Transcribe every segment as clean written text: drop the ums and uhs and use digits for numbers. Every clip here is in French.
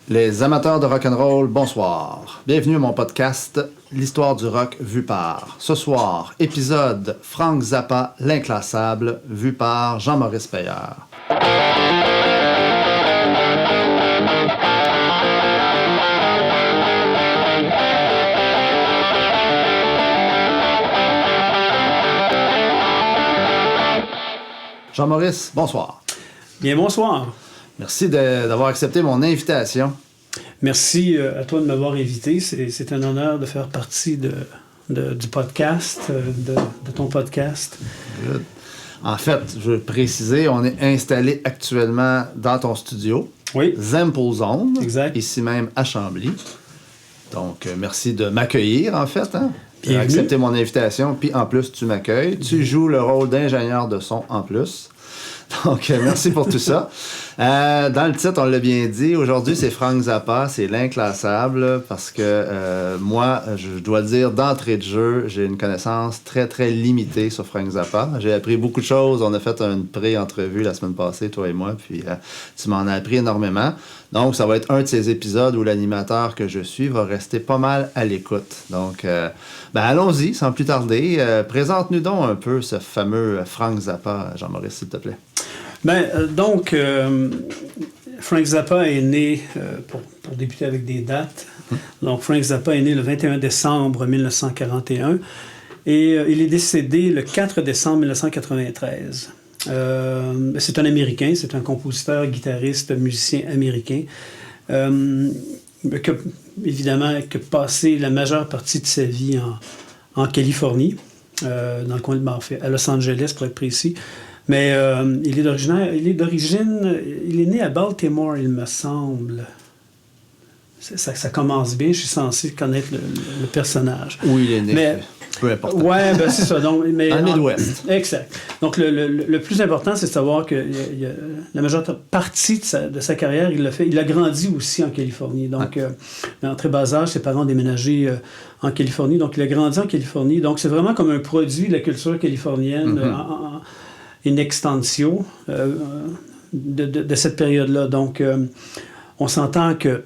Les amateurs de rock'n'roll, bonsoir. Bienvenue à mon podcast L'histoire du rock vue par. Ce soir, épisode Frank Zappa, l'inclassable, vu par Jean-Maurice Payeur. Jean-Maurice, bonsoir. Bien, bonsoir. Merci d'avoir accepté mon invitation. Merci à toi de m'avoir invité. C'est un honneur de faire partie du podcast, de ton podcast. Good. En fait, je veux préciser, on est installé actuellement dans ton studio. Oui. Zemple Zone. Exact. Ici même à Chambly. Donc, merci de m'accueillir, en fait. Tu as Bienvenue. accepté mon invitation, puis en plus, tu m'accueilles. Tu joues le rôle d'ingénieur de son en plus. Donc, merci pour tout ça. Dans le titre, on l'a bien dit, aujourd'hui, c'est Frank Zappa, c'est l'inclassable, parce que moi, je dois dire, d'entrée de jeu, j'ai une connaissance très, très limitée sur Frank Zappa. J'ai appris beaucoup de choses. On a fait une pré-entrevue la semaine passée, toi et moi, puis tu m'en as appris énormément. Donc, ça va être un de ces épisodes où l'animateur que je suis va rester pas mal à l'écoute. Donc, allons-y, sans plus tarder. Présente-nous donc un peu ce fameux Frank Zappa, Jean-Maurice, s'il te plaît. Frank Zappa est né, pour débuter avec des dates, donc Frank Zappa est né le 21 décembre 1941 et il est décédé le 4 décembre 1993. C'est un Américain, c'est un compositeur, guitariste, musicien américain qui a passé la majeure partie de sa vie en Californie, dans le coin de à Los Angeles pour être précis. Mais il est né à Baltimore, il me semble. Ça commence bien, je suis censé connaître le personnage. Où il est né, mais, peu importe. Ouais, c'est ça. Donc, dans le Midwest. Exact. Donc, le plus important, c'est de savoir que la majeure partie de sa carrière, il a grandi aussi en Californie. Donc, en très bas âge, ses parents ont déménagé en Californie. Donc, il a grandi en Californie. Donc, c'est vraiment comme un produit de la culture californienne, une extension de cette période-là. Donc, on s'entend que,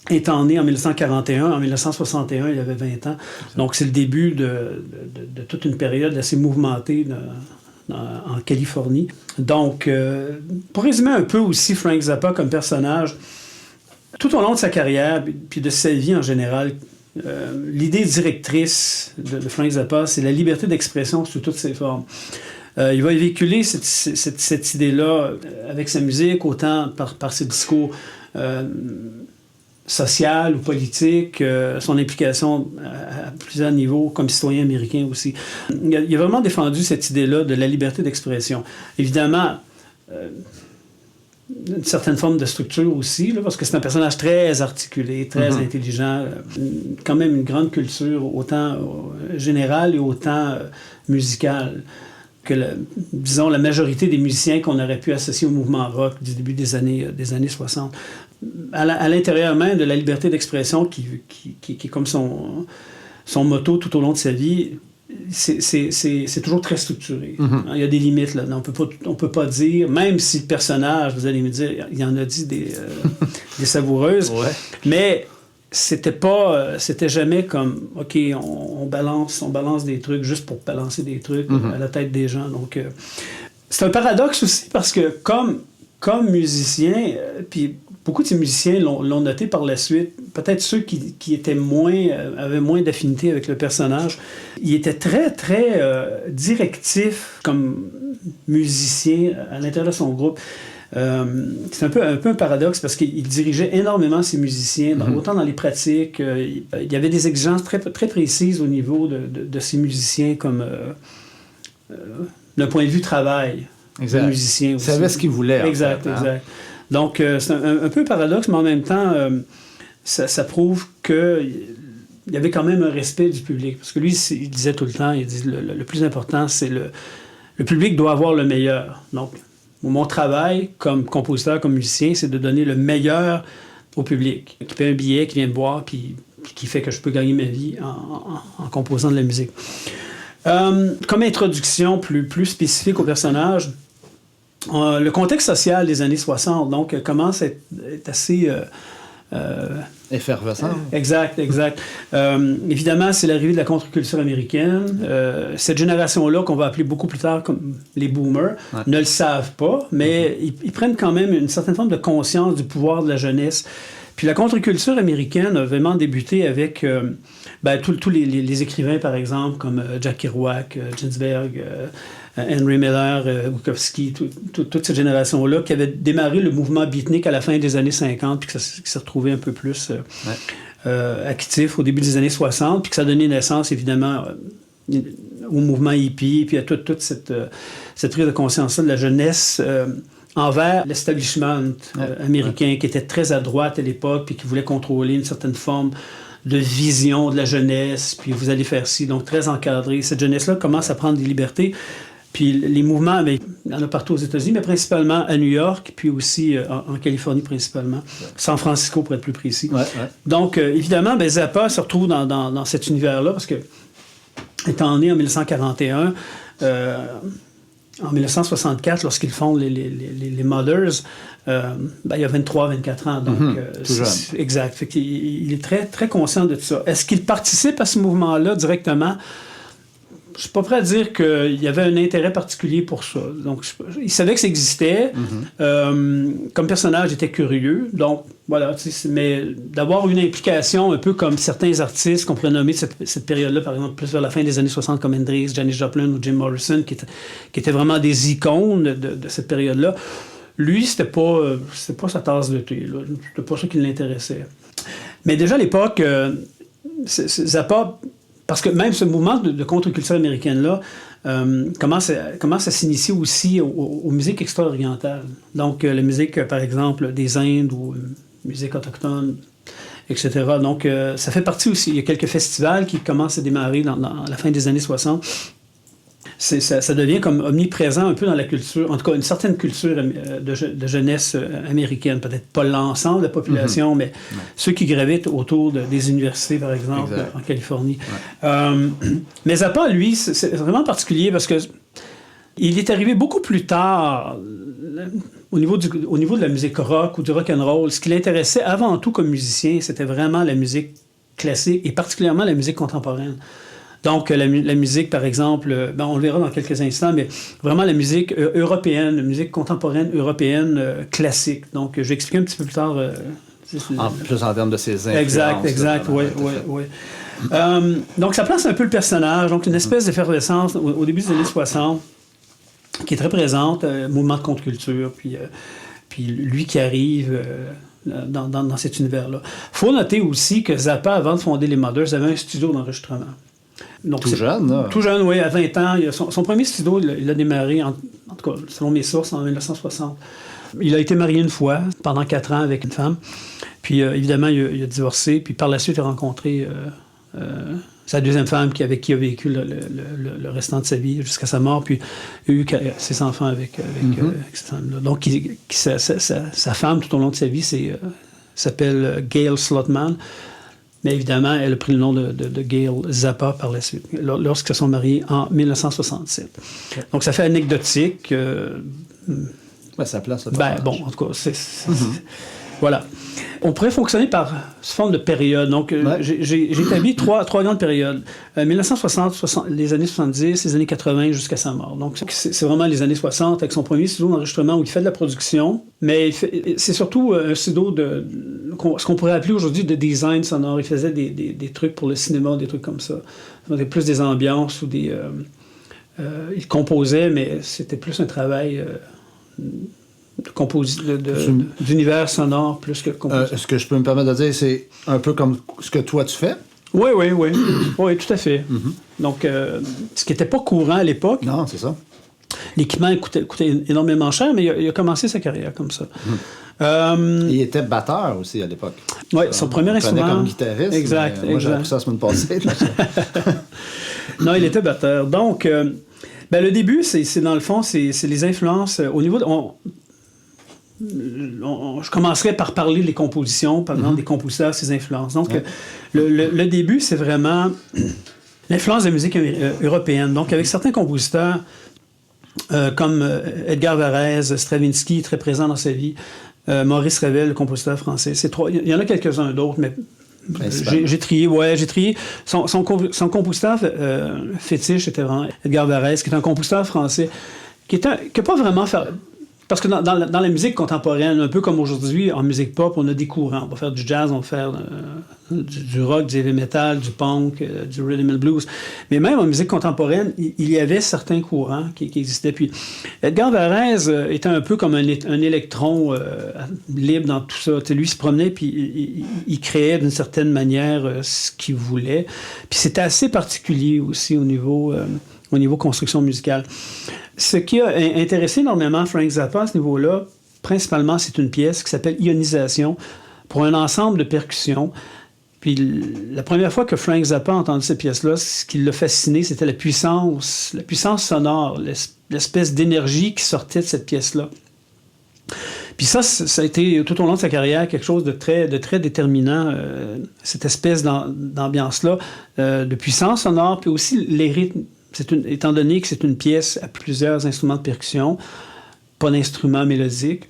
étant né en 1941, en 1961, il avait 20 ans. Donc, c'est le début de toute une période assez mouvementée en Californie. Donc, pour résumer un peu aussi Frank Zappa comme personnage, tout au long de sa carrière, puis de sa vie en général, l'idée directrice de Frank Zappa, c'est la liberté d'expression sous toutes ses formes. Il va véhiculer cette idée-là avec sa musique, autant par ses discours social ou politique, son implication à plusieurs niveaux comme citoyen américain aussi. Il a vraiment défendu cette idée-là de la liberté d'expression. Évidemment, une certaine forme de structure aussi, là, parce que c'est un personnage très articulé, très intelligent, quand même une grande culture, autant générale et autant musicale, que disons la majorité des musiciens qu'on aurait pu associer au mouvement rock du début des années 60. À l'intérieur même de la liberté d'expression qui est comme son motto tout au long de sa vie, c'est toujours très structuré. Il y a des limites là. On peut pas dire, même si le personnage, vous allez me dire, il en a dit des savoureuses, mais c'était jamais comme OK, on balance des trucs juste pour balancer des trucs à la tête des gens. Donc c'est un paradoxe aussi parce que comme musicien, puis beaucoup de ces musiciens l'ont noté par la suite, peut-être ceux qui étaient avaient moins d'affinité avec le personnage, il était très, très directif comme musicien à l'intérieur de son groupe. C'est un peu un paradoxe parce qu'il dirigeait énormément ses musiciens, autant dans les pratiques. Il y avait des exigences très, très précises au niveau de ses musiciens, comme d'un point de vue travail. Exact. De musicien aussi. Il savait ce qu'il voulait. Exact, en fait, exact. Donc, c'est un peu un paradoxe, mais en même temps, ça prouve qu'il y avait quand même un respect du public. Parce que lui, il disait tout le temps, il dit le plus important, c'est le public doit avoir le meilleur. Donc, mon travail comme compositeur, comme musicien, c'est de donner le meilleur au public. Qui paie un billet, qui vient me voir, puis qui fait que je peux gagner ma vie en composant de la musique. Comme introduction plus spécifique au personnage, le contexte social des années 60 donc, commence à être assez Effervescent. Exact. Évidemment, c'est l'arrivée de la contre-culture américaine. Cette génération-là, qu'on va appeler beaucoup plus tard comme les boomers, ne le savent pas, mais ils prennent quand même une certaine forme de conscience du pouvoir de la jeunesse. Puis la contre-culture américaine a vraiment débuté avec tous les écrivains, par exemple, comme Jack Kerouac, Ginsberg, Henry Miller, Bukowski, toute cette génération-là, qui avait démarré le mouvement beatnik à la fin des années 50, puis qui s'est retrouvé un peu plus actif au début des années 60, puis que ça a donné naissance, évidemment, au mouvement hippie, puis à toute cette prise de conscience-là de la jeunesse envers l'establishment américain, qui était très à droite à l'époque, puis qui voulait contrôler une certaine forme de vision de la jeunesse, puis vous allez faire ci, donc très encadré. Cette jeunesse-là commence à prendre des libertés. Puis les mouvements, il y en a partout aux États-Unis, mais principalement à New York, puis aussi en Californie principalement. San Francisco, pour être plus précis. Donc, évidemment, Zappa se retrouve dans cet univers-là, parce que, étant né en 1941, en 1964, lorsqu'ils fondent les Mothers, il a 23-24 ans. Donc, tout jeune. Exact. Fait qu'il est très, très conscient de tout ça. Est-ce qu'il participe à ce mouvement-là directement? Je suis pas prêt à dire qu'il y avait un intérêt particulier pour ça. Donc, il savait que ça existait. Comme personnage, il était curieux. Donc, voilà. Mais d'avoir une implication un peu comme certains artistes qu'on pourrait nommer cette période-là, par exemple, plus vers la fin des années 60, comme Hendrix, Janis Joplin ou Jim Morrison, qui étaient vraiment des icônes de cette période-là. Lui, c'était pas sa tasse de thé. C'était pas ça qui l'intéressait. Mais déjà à l'époque, Zappa... Parce que même ce mouvement de contre-culture américaine-là commence à s'initier aussi aux musiques extra-orientales. Donc, la musique, par exemple, des Indes ou musique autochtone, etc. Donc, ça fait partie aussi. Il y a quelques festivals qui commencent à démarrer dans la fin des années 60. Ça devient comme omniprésent un peu dans la culture, en tout cas une certaine culture de jeunesse américaine. Peut-être pas l'ensemble de la population, mais ceux qui gravitent autour des universités, par exemple, en Californie. Mais Zappa, lui, c'est vraiment particulier parce que il est arrivé beaucoup plus tard au niveau de la musique rock ou du rock and roll. Ce qui l'intéressait avant tout comme musicien, c'était vraiment la musique classique et particulièrement la musique contemporaine. Donc, la musique, par exemple, on le verra dans quelques instants, mais vraiment la musique européenne, la musique contemporaine européenne classique. Donc, je vais expliquer un petit peu plus tard. Plus en termes de ses influences. Exact, oui. Donc, ça place un peu le personnage. Donc, une espèce d'effervescence au début des années 60 qui est très présente, mouvement de contre-culture, puis lui qui arrive... Dans cet univers-là. Il faut noter aussi que Zappa, avant de fonder les Mothers, avait un studio d'enregistrement. Donc, tout jeune, là. Tout jeune, oui, à 20 ans. Son premier studio, il a démarré, en tout cas, selon mes sources, en 1960. Il a été marié une fois, pendant 4 ans, avec une femme. Puis, évidemment, il a divorcé. Puis, par la suite, il a rencontré sa deuxième femme avec qui il a vécu le restant de sa vie jusqu'à sa mort. Puis, il a eu ses enfants avec cette femme-là. Donc, sa femme, tout au long de sa vie, s'appelle Gail Slotman. Mais évidemment, elle a pris le nom de Gail Zappa par la suite, lorsqu'ils se sont mariés en 1967. Okay. Donc, ça fait anecdotique. Ça place le en tout cas, voilà. On pourrait fonctionner par forme de période. Donc, j'ai établi trois grandes périodes. 1960, les années 70, les années 80 jusqu'à sa mort. Donc, c'est vraiment les années 60 avec son premier studio d'enregistrement où il fait de la production. Mais c'est surtout un studio ce qu'on pourrait appeler aujourd'hui de design sonore. Il faisait des trucs pour le cinéma, des trucs comme ça. Plus des ambiances ou des... il composait, mais c'était plus un travail... d'univers sonore plus que composition. Ce que je peux me permettre de dire, c'est un peu comme ce que toi tu fais. Oui. Oui, tout à fait. Donc, ce qui n'était pas courant à l'époque. Non, c'est ça. L'équipement coûtait énormément cher, mais il a commencé sa carrière comme ça. Il était batteur aussi à l'époque. Oui, son premier instrument. Comme guitariste. Exact. Moi, j'ai appris ça la semaine passée. Non, il était batteur. Donc, le début, c'est dans le fond, c'est les influences au niveau de... je commencerai par parler des compositions, par exemple, des compositeurs, ses influences. Donc, le début, c'est vraiment l'influence de la musique européenne. Donc, avec certains compositeurs comme Edgar Varèse, Stravinsky, très présent dans sa vie, Maurice Ravel, le compositeur français. Il y en a quelques-uns d'autres, mais j'ai trié. Son compositeur fétiche était vraiment Edgar Varèse, qui est un compositeur français qui n'a pas vraiment fait... Parce que dans la musique contemporaine, un peu comme aujourd'hui, en musique pop, on a des courants. On va faire du jazz, on va faire du rock, du heavy metal, du punk, du rhythm and blues. Mais même en musique contemporaine, il y avait certains courants qui existaient. Puis Edgar Varèse était un peu comme un électron libre dans tout ça. Lui, il se promenait puis il créait d'une certaine manière ce qu'il voulait. Puis c'était assez particulier aussi au niveau construction musicale. Ce qui a intéressé énormément Frank Zappa à ce niveau-là, principalement, c'est une pièce qui s'appelle Ionisation, pour un ensemble de percussions. Puis la première fois que Frank Zappa a entendu cette pièce-là, ce qui l'a fasciné, c'était la puissance sonore, l'espèce d'énergie qui sortait de cette pièce-là. Puis ça a été, tout au long de sa carrière, quelque chose de très déterminant, cette espèce d'ambiance-là, de puissance sonore, puis aussi les rythmes. Étant donné que c'est une pièce à plusieurs instruments de percussion, pas d'instrument mélodique,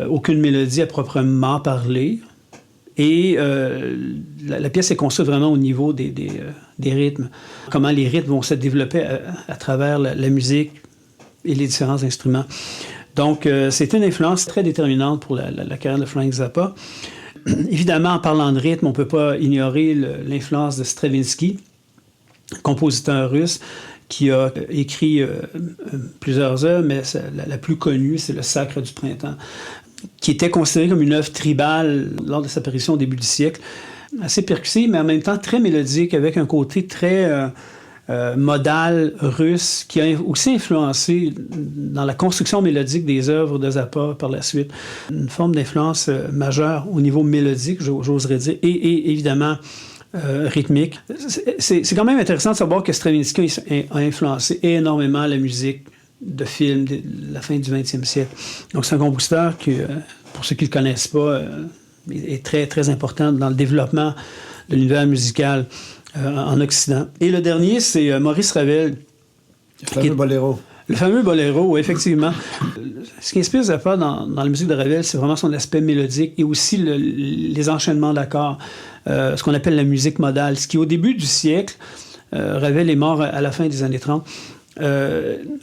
aucune mélodie à proprement parler, et la pièce est construite vraiment au niveau des rythmes, comment les rythmes vont se développer à travers la musique et les différents instruments. Donc, c'est une influence très déterminante pour la carrière de Frank Zappa. Évidemment, en parlant de rythme, on ne peut pas ignorer l'influence de Stravinsky, compositeur russe, qui a écrit plusieurs œuvres, mais la plus connue, c'est Le Sacre du printemps, qui était considéré comme une œuvre tribale lors de sa parution au début du siècle. Assez percussive, mais en même temps très mélodique, avec un côté très modal russe, qui a aussi influencé dans la construction mélodique des œuvres de Zappa par la suite. Une forme d'influence majeure au niveau mélodique, j'oserais dire, et évidemment rythmique. C'est quand même intéressant de savoir que Stravinsky a influencé énormément la musique de film de la fin du 20e siècle. Donc c'est un compositeur qui, pour ceux qui ne le connaissent pas, est très, très important dans le développement de l'univers musical en Occident. Et le dernier, c'est Maurice Ravel. Le fameux boléro. Le fameux boléro, oui, effectivement. Ce qui inspire Zappa dans la musique de Ravel, c'est vraiment son aspect mélodique et aussi les enchaînements d'accords, ce qu'on appelle la musique modale. Ce qui, au début du siècle, Ravel est mort à la fin des années 30,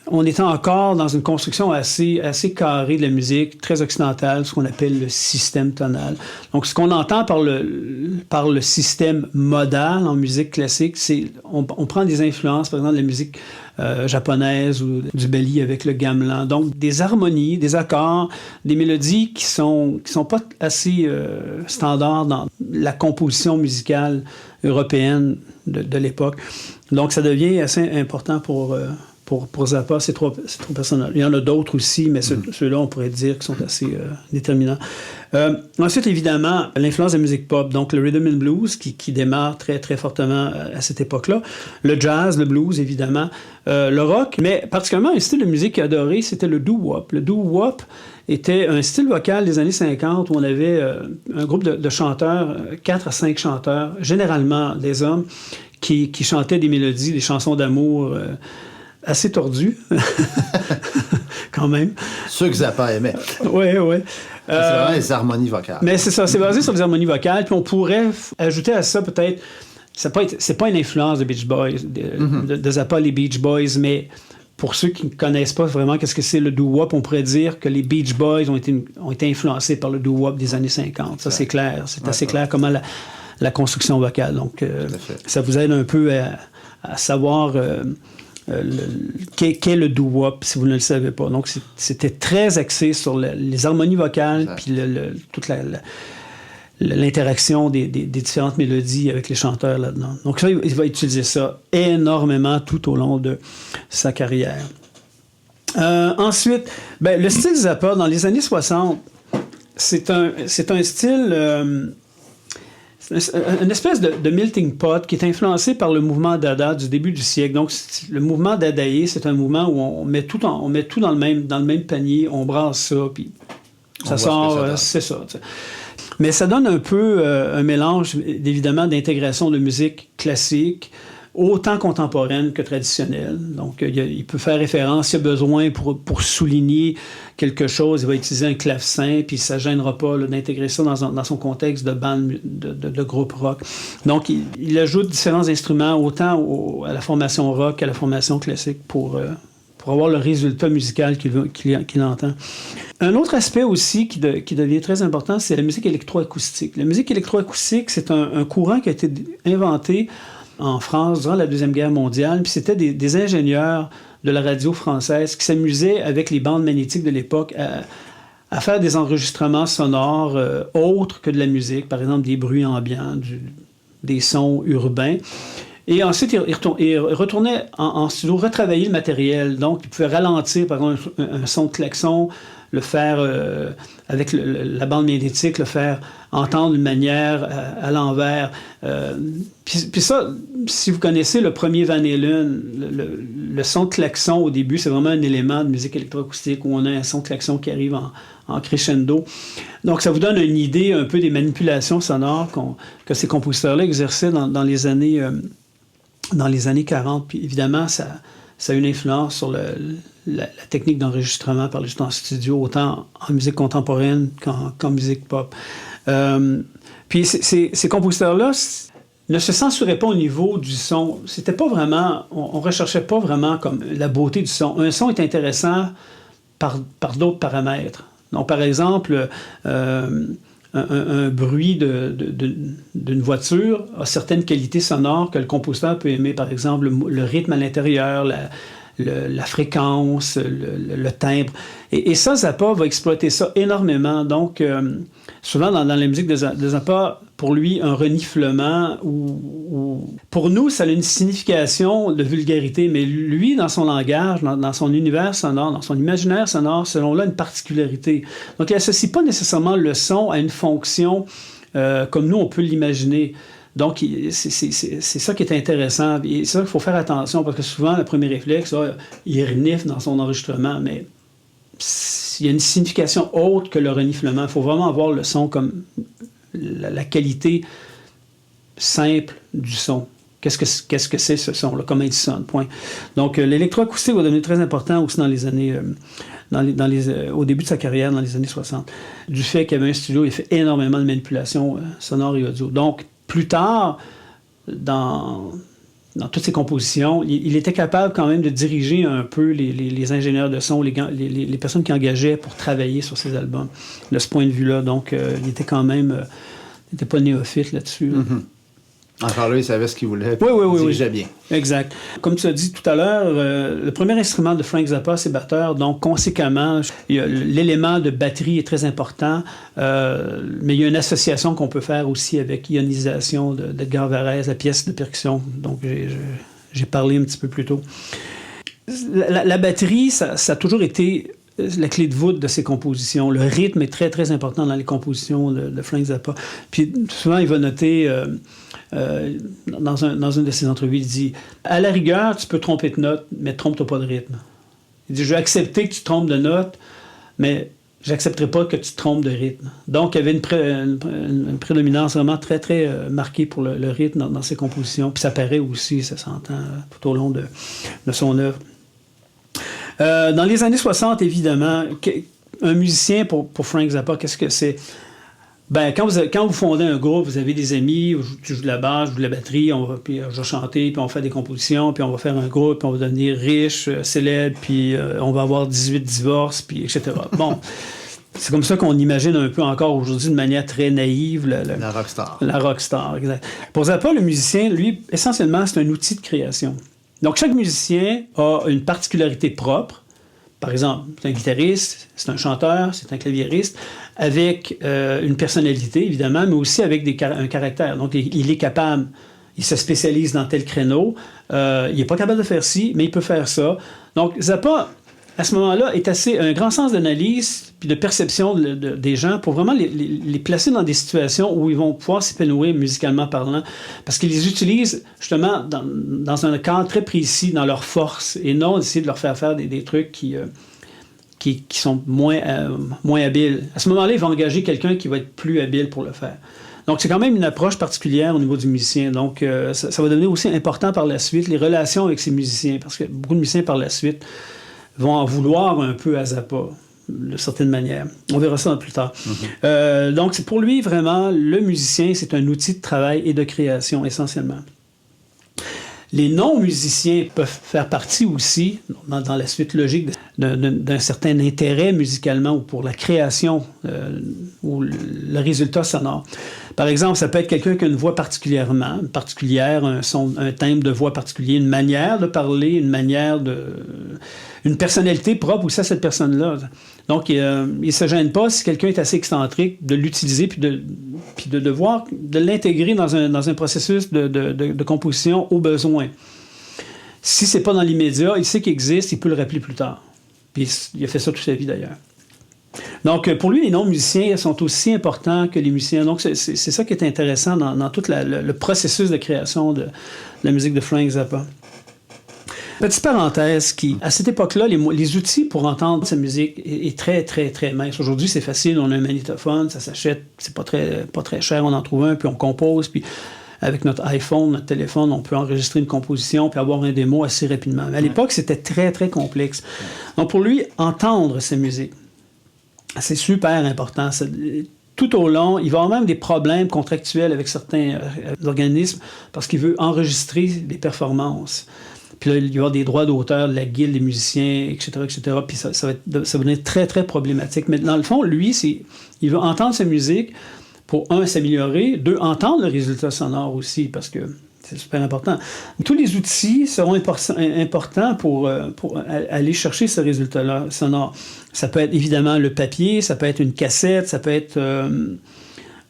on était encore dans une construction assez carrée de la musique, très occidentale, ce qu'on appelle le système tonal. Donc, ce qu'on entend par le système modal en musique classique, c'est on prend des influences, par exemple, de la musique japonaise ou du Bali avec le gamelan. Donc, des harmonies, des accords, des mélodies qui sont pas assez standards dans la composition musicale européenne de l'époque. Donc, ça devient assez important pour Zappa, ces trois personnages. Il y en a d'autres aussi, mais ceux-là, on pourrait dire qu'ils sont assez déterminants. Ensuite, évidemment, l'influence de la musique pop, donc le rhythm and blues, qui démarre très, très fortement à cette époque-là. Le jazz, le blues, évidemment. Le rock, mais particulièrement un style de musique qu'il a adoré, c'était le doo-wop. Le doo-wop était un style vocal des années 50 où on avait un groupe de chanteurs, 4 à 5 chanteurs, généralement des hommes, qui chantaient des mélodies, des chansons d'amour assez tordues, quand même. Ceux que Zappa aimait. Oui. C'est vraiment les harmonies vocales. Mais c'est ça, c'est basé sur les harmonies vocales, puis on pourrait ajouter à ça peut-être, c'est pas une influence de Beach Boys, de Zappa, les Beach Boys, mais pour ceux qui ne connaissent pas vraiment qu'est-ce que c'est le doo-wop, on pourrait dire que les Beach Boys ont été influencés par le doo-wop des années 50. Ça, c'est clair. C'est assez clair comment la construction vocale. Donc, ça vous aide un peu à savoir qu'est le doo-wop, si vous ne le savez pas. Donc, c'était très axé sur les harmonies vocales, puis toute l'interaction des différentes mélodies avec les chanteurs là-dedans. Donc, ça, il va utiliser ça énormément tout au long de sa carrière. Ensuite, le style Zappa, dans les années 60, c'est un style... une espèce de melting pot qui est influencé par le mouvement Dada du début du siècle. Donc, le mouvement dadaïste, c'est un mouvement où on met tout dans le même panier, on brasse ça, puis ça sort, c'est ça. T'sais. Mais ça donne un peu un mélange, évidemment, d'intégration de musique classique autant contemporaine que traditionnelle. Donc, il peut faire référence, s'il y a besoin pour souligner quelque chose, il va utiliser un clavecin, puis ça ne gênera pas là, d'intégrer ça dans son contexte de band, de groupe rock. Donc, il ajoute différents instruments, autant à la formation rock qu'à la formation classique pour avoir le résultat musical qu'il entend. Un autre aspect aussi qui devient très important, c'est la musique électroacoustique. La musique électroacoustique, c'est un courant qui a été inventé en France durant la Deuxième Guerre mondiale, puis c'était des ingénieurs de la radio française qui s'amusaient avec les bandes magnétiques de l'époque à faire des enregistrements sonores autres que de la musique, par exemple des bruits ambiants, des sons urbains. Et ensuite, il retournait en studio retravailler le matériel. Donc, il pouvait ralentir, par exemple, un son de klaxon, le faire avec la bande magnétique, le faire entendre d'une manière à l'envers. Puis ça, si vous connaissez le premier Van Halen, le son de klaxon au début, c'est vraiment un élément de musique électroacoustique où on a un son de klaxon qui arrive en crescendo. Donc, ça vous donne une idée un peu des manipulations sonores que ces compositeurs-là exerçaient dans les années 40. Puis évidemment, ça a une influence sur la technique d'enregistrement par juste en studio, autant en musique contemporaine qu'en musique pop. Puis ces compositeurs-là ne se censuraient pas au niveau du son. C'était pas vraiment... On recherchait pas vraiment comme la beauté du son. Un son est intéressant par d'autres paramètres. Donc, par exemple... Un bruit d'une voiture a certaines qualités sonores que le compositeur peut aimer, par exemple le rythme à l'intérieur, la fréquence, le timbre. Et ça, Zappa va exploiter ça énormément. Donc, souvent dans la musique de Zappa, pour lui, un reniflement ou pour nous, ça a une signification de vulgarité, mais lui, dans son langage, dans son univers sonore, dans son imaginaire sonore, selon là, une particularité. Donc, il n'associe pas nécessairement le son à une fonction comme nous, on peut l'imaginer. Donc, c'est ça qui est intéressant. Et c'est ça qu'il faut faire attention, parce que souvent, le premier réflexe, il renifle dans son enregistrement, mais il y a une signification autre que le reniflement. Il faut vraiment avoir le son comme la qualité simple du son. Qu'est-ce que c'est ce son-là? Comment il sonne? Point. Donc, l'électroacoustique va devenir très important aussi dans les années... au début de sa carrière, dans les années 60. Du fait qu'il y avait un studio, il fait énormément de manipulations sonores et audio. Donc, plus tard, dans toutes ses compositions, il était capable quand même de diriger un peu les ingénieurs de son, les personnes qui engageaient pour travailler sur ses albums, de ce point de vue-là. Donc, il était quand même... il n'était pas néophyte là-dessus. Mm-hmm. Encore là, il savait ce qu'il voulait. Oui. Dirigeait bien. Exact. Comme tu as dit tout à l'heure, le premier instrument de Frank Zappa, c'est batteur. Donc, conséquemment, l'élément de batterie est très important. Mais il y a une association qu'on peut faire aussi avec Ionisation d'Edgar Varèse, la pièce de percussion. Donc, j'ai parlé un petit peu plus tôt. La batterie, ça a toujours été la clé de voûte de ses compositions. Le rythme est très, très important dans les compositions de Frank Zappa. Puis, souvent, il va noter... dans une de ses entrevues, il dit « À la rigueur, tu peux tromper de note, mais trompe-toi pas de rythme. » Il dit « Je vais accepter que tu te trompes de note, mais j'accepterai pas que tu te trompes de rythme. » Donc, il y avait une prédominance vraiment très, très marquée pour le rythme dans ses compositions. Puis ça paraît aussi, ça s'entend tout au long de son œuvre. Dans les années 60, évidemment, un musicien pour Frank Zappa, qu'est-ce que c'est? Ben, quand vous fondez un groupe, vous avez des amis, tu joues de la basse, je joue de la batterie, puis je vais chanter, puis on fait des compositions, puis on va faire un groupe, puis on va devenir riche, célèbre, puis on va avoir 18 divorces, puis etc. Bon, c'est comme ça qu'on imagine un peu encore aujourd'hui de manière très naïve. La rockstar. La rockstar, exact. Pour Zappa, le musicien, lui, essentiellement, c'est un outil de création. Donc, chaque musicien a une particularité propre. Par exemple, c'est un guitariste, c'est un chanteur, c'est un claviériste, avec une personnalité, évidemment, mais aussi avec un caractère. Donc, il est capable, il se spécialise dans tel créneau, il n'est pas capable de faire ci, mais il peut faire ça. Donc, Zappa, à ce moment-là, est un grand sens d'analyse puis de perception des gens pour vraiment les placer dans des situations où ils vont pouvoir s'épanouir musicalement parlant, parce qu'ils les utilisent justement dans un cadre très précis, dans leur force, et non essayer de leur faire des trucs qui sont moins habiles. À ce moment-là, ils vont engager quelqu'un qui va être plus habile pour le faire. Donc, c'est quand même une approche particulière au niveau du musicien. Donc, ça va devenir aussi important par la suite, les relations avec ces musiciens, parce que beaucoup de musiciens, par la suite, vont en vouloir un peu à Zappa, de certaine manière. On verra ça plus tard. Donc, c'est pour lui, vraiment, le musicien, c'est un outil de travail et de création, essentiellement. Les non-musiciens peuvent faire partie aussi, dans la suite logique, d'un certain intérêt musicalement ou pour la création ou le résultat sonore. Par exemple, ça peut être quelqu'un qui a une voix particulière, un timbre de voix particulier, une manière de parler, une personnalité propre aussi à cette personne-là. Donc, il ne se gêne pas, si quelqu'un est assez excentrique, de l'utiliser puis de l'intégrer dans un processus de composition au besoin. Si c'est pas dans l'immédiat, il sait qu'il existe, il peut le rappeler plus tard. Puis il a fait ça toute sa vie d'ailleurs. Donc, pour lui, les non-musiciens sont aussi importants que les musiciens. Donc, c'est ça qui est intéressant dans tout le processus de création de la musique de Frank Zappa. Petite parenthèse, à cette époque-là, les outils pour entendre sa musique est très, très, très mince. Aujourd'hui, c'est facile, on a un magnétophone, ça s'achète, c'est pas très cher, on en trouve un, puis on compose, puis avec notre iPhone, notre téléphone, on peut enregistrer une composition, puis avoir un démo assez rapidement. Mais à l'époque, c'était très, très complexe. Donc, pour lui, entendre sa musique, c'est super important. Tout au long, il va avoir même des problèmes contractuels avec certains organismes parce qu'il veut enregistrer des performances. Puis là, il va y avoir des droits d'auteur de la guilde des musiciens, etc., etc. Puis ça va devenir très, très problématique. Mais dans le fond, lui, il veut entendre sa musique pour, un, s'améliorer, deux, entendre le résultat sonore aussi, parce que c'est super important. Tous les outils seront importants pour aller chercher ce résultat-là sonore. Ça peut être évidemment le papier, ça peut être une cassette, ça peut être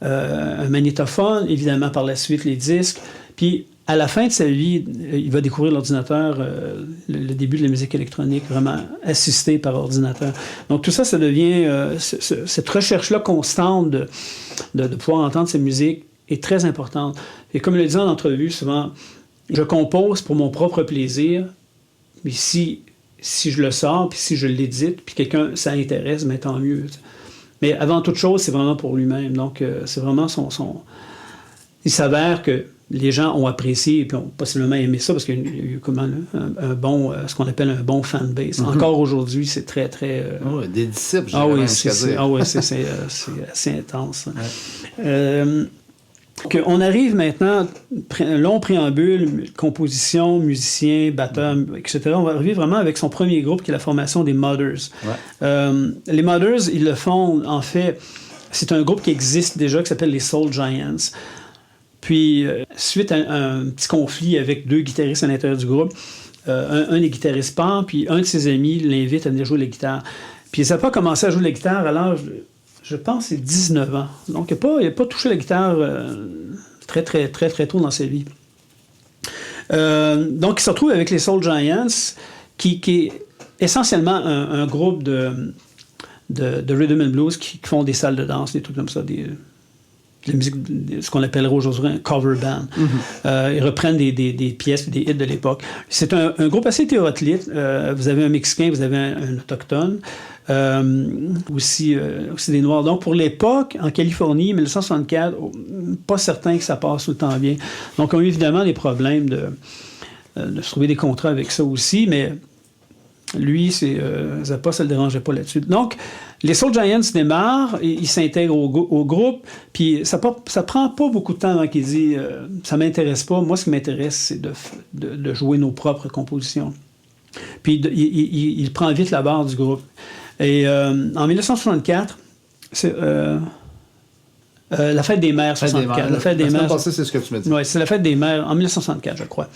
un magnétophone, évidemment par la suite les disques. Puis à la fin de sa vie, il va découvrir l'ordinateur, le début de la musique électronique, vraiment assisté par ordinateur. Donc tout ça, ça devient cette recherche-là constante de pouvoir entendre sa musique est très importante. Et comme je le disais en entrevue, souvent, je compose pour mon propre plaisir, mais si je le sors, puis si je l'édite, puis quelqu'un, ça intéresse, mais tant mieux. Mais avant toute chose, c'est vraiment pour lui-même. Donc, c'est vraiment il s'avère que les gens ont apprécié et puis ont possiblement aimé ça parce qu'il y a eu un bon, ce qu'on appelle un bon fanbase. Encore aujourd'hui, c'est très, très... des disciples, c'est assez intense. Ouais. On arrive maintenant, un long préambule, composition, musicien, batteur, etc. On va arriver vraiment avec son premier groupe qui est la formation des Mothers. Ouais. Les Mothers, ils le font, en fait, c'est un groupe qui existe déjà qui s'appelle les Soul Giants. Puis, suite à un petit conflit avec deux guitaristes à l'intérieur du groupe, un des guitaristes part, puis un de ses amis l'invite à venir jouer la guitare. Puis, ça n'a pas commencé à jouer la guitare à l'âge, je pense, c'est 19 ans. Donc, il n'a pas touché la guitare très, très, très, très tôt dans sa vie. Donc, il se retrouve avec les Soul Giants, qui est essentiellement un groupe de rhythm and blues qui font des salles de danse, des trucs comme ça, de la musique, ce qu'on appellerait aujourd'hui un cover band. Ils reprennent des pièces, des hits de l'époque. C'est un groupe assez hétéroclite. Vous avez un Mexicain, vous avez un Autochtone, aussi des Noirs. Donc, pour l'époque, en Californie, 1964, pas certain que ça passe tout le temps bien. Donc, on a eu évidemment des problèmes de se trouver des contrats avec ça aussi, mais lui, Zappa, ça ne le dérangeait pas là-dessus. Donc, les Soul Giants démarrent, ils s'intègrent au groupe, puis ça prend pas beaucoup de temps avant qu'il dit ça m'intéresse pas. Moi, ce qui m'intéresse, c'est de jouer nos propres compositions. Puis il prend vite la barre du groupe. Et en 1964, c'est la fête des mères, 64. La fête des mères. Passée, c'est ce que tu me dis. Oui, c'est la fête des mères en 1964, je crois.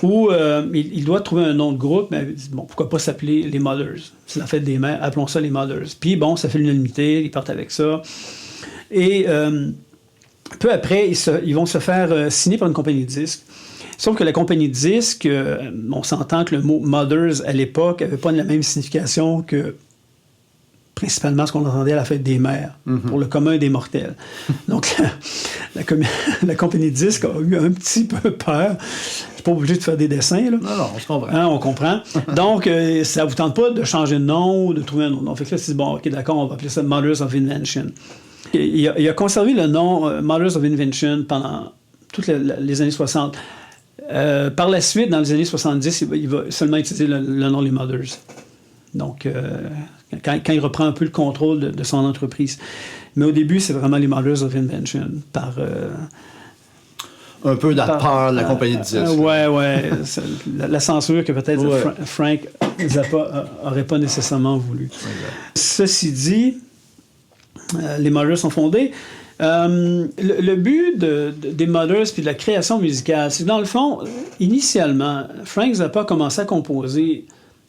Où il doit trouver un nom de groupe, mais bon, pourquoi pas s'appeler les Mothers? C'est la fête des mères, appelons ça les Mothers. Puis bon, ça fait l'unanimité, ils partent avec ça. Et peu après, ils vont se faire signer par une compagnie de disques. Sauf que la compagnie de disques, on s'entend que le mot Mothers, à l'époque, n'avait pas la même signification que principalement ce qu'on entendait à la fête des mères, pour le commun des mortels. Donc, la compagnie de disques a eu un petit peu peur. Je suis pas obligé de faire des dessins, là. Non, on se comprend. Hein, on comprend. Donc, ça vous tente pas de changer de nom ou de trouver un autre nom. Fait que là, c'est bon, OK, d'accord, on va appeler ça Mothers of Invention. Il a conservé le nom Mothers of Invention pendant toutes les années 60. Par la suite, dans les années 70, il va seulement utiliser le nom Les Mothers. Donc, quand il reprend un peu le contrôle de son entreprise. Mais au début, c'est vraiment Les Mothers of Invention. Un peu de la peur de la compagnie de disques. Ouais. La censure que peut-être Frank Zappa n'aurait pas nécessairement voulu. Exact. Ceci dit, les Mothers sont fondés. Le but des Mothers puis de la création musicale, c'est que dans le fond, initialement, Frank Zappa commençait à composer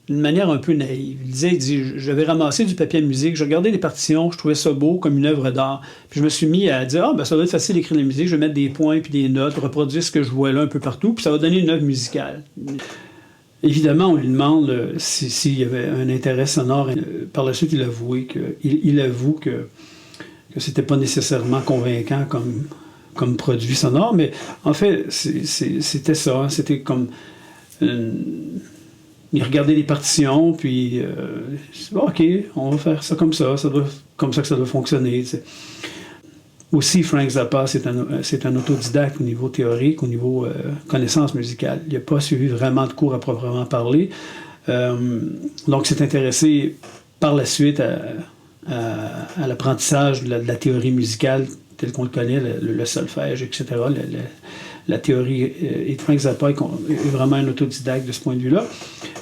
d'une manière un peu naïve. Il dit, j'avais ramassé du papier à musique, je regardais les partitions, je trouvais ça beau comme une œuvre d'art. Puis je me suis mis à dire, ça doit être facile d'écrire la musique, je vais mettre des points puis des notes, reproduire ce que je vois là un peu partout, puis ça va donner une œuvre musicale. Évidemment, on lui demande s'il y avait un intérêt sonore. Par la suite, il avoue que c'était pas nécessairement convaincant comme produit sonore, mais en fait, c'était ça. C'était comme... il regardait les partitions, puis OK, on va faire ça comme ça. Comme ça que ça doit fonctionner. T'sais. Aussi, Frank Zappa, c'est un autodidacte au niveau théorique, au niveau connaissance musicale. Il n'a pas suivi vraiment de cours à proprement parler. Donc, s'est intéressé par la suite à l'apprentissage de la théorie musicale telle qu'on le connaît, le solfège, etc. La théorie. Et Frank Zappa est vraiment un autodidacte de ce point de vue-là,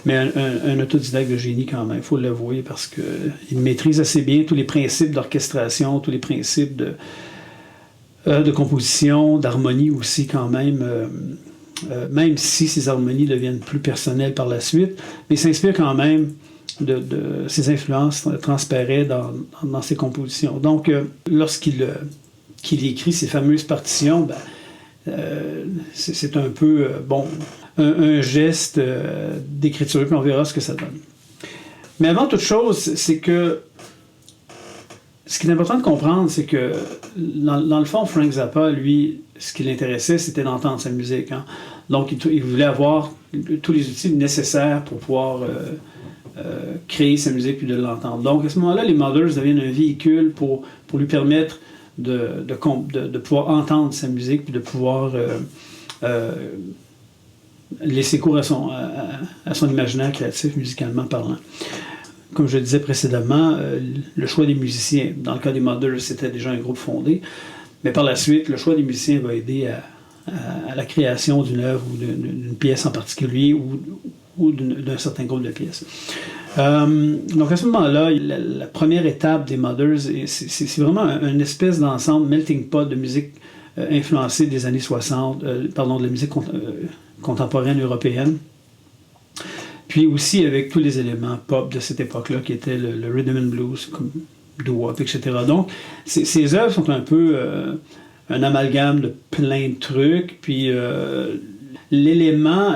mais un autodidacte de génie quand même, il faut l'avouer, parce qu'il maîtrise assez bien tous les principes d'orchestration, tous les principes de composition, d'harmonie aussi quand même, même si ces harmonies deviennent plus personnelles par la suite, mais il s'inspire quand même de ses influences transparaient dans ses compositions. Donc, lorsqu'il écrit ces fameuses partitions, c'est un peu, un geste d'écriture, puis on verra ce que ça donne. Mais avant toute chose, c'est que ce qui est important de comprendre, c'est que dans le fond, Frank Zappa, lui, ce qui l'intéressait, c'était d'entendre sa musique. Hein. Donc, il voulait avoir tous les outils nécessaires pour pouvoir créer sa musique puis de l'entendre. Donc, à ce moment-là, les Mothers deviennent un véhicule pour lui permettre de pouvoir entendre sa musique puis de pouvoir laisser cours à son imaginaire créatif, musicalement parlant. Comme je le disais précédemment, le choix des musiciens, dans le cas des Mothers, c'était déjà un groupe fondé, mais par la suite, le choix des musiciens va aider à la création d'une œuvre ou d'une pièce en particulier ou d'un certain groupe de pièces. Donc à ce moment-là, la première étape des Mothers, c'est vraiment une espèce d'ensemble, melting pot de musique influencée des années 60, de la musique contemporaine européenne. Puis aussi avec tous les éléments pop de cette époque-là, qui étaient le rhythm and blues, comme doo-wop, etc. Donc, ces œuvres sont un peu un amalgame de plein de trucs, puis l'élément,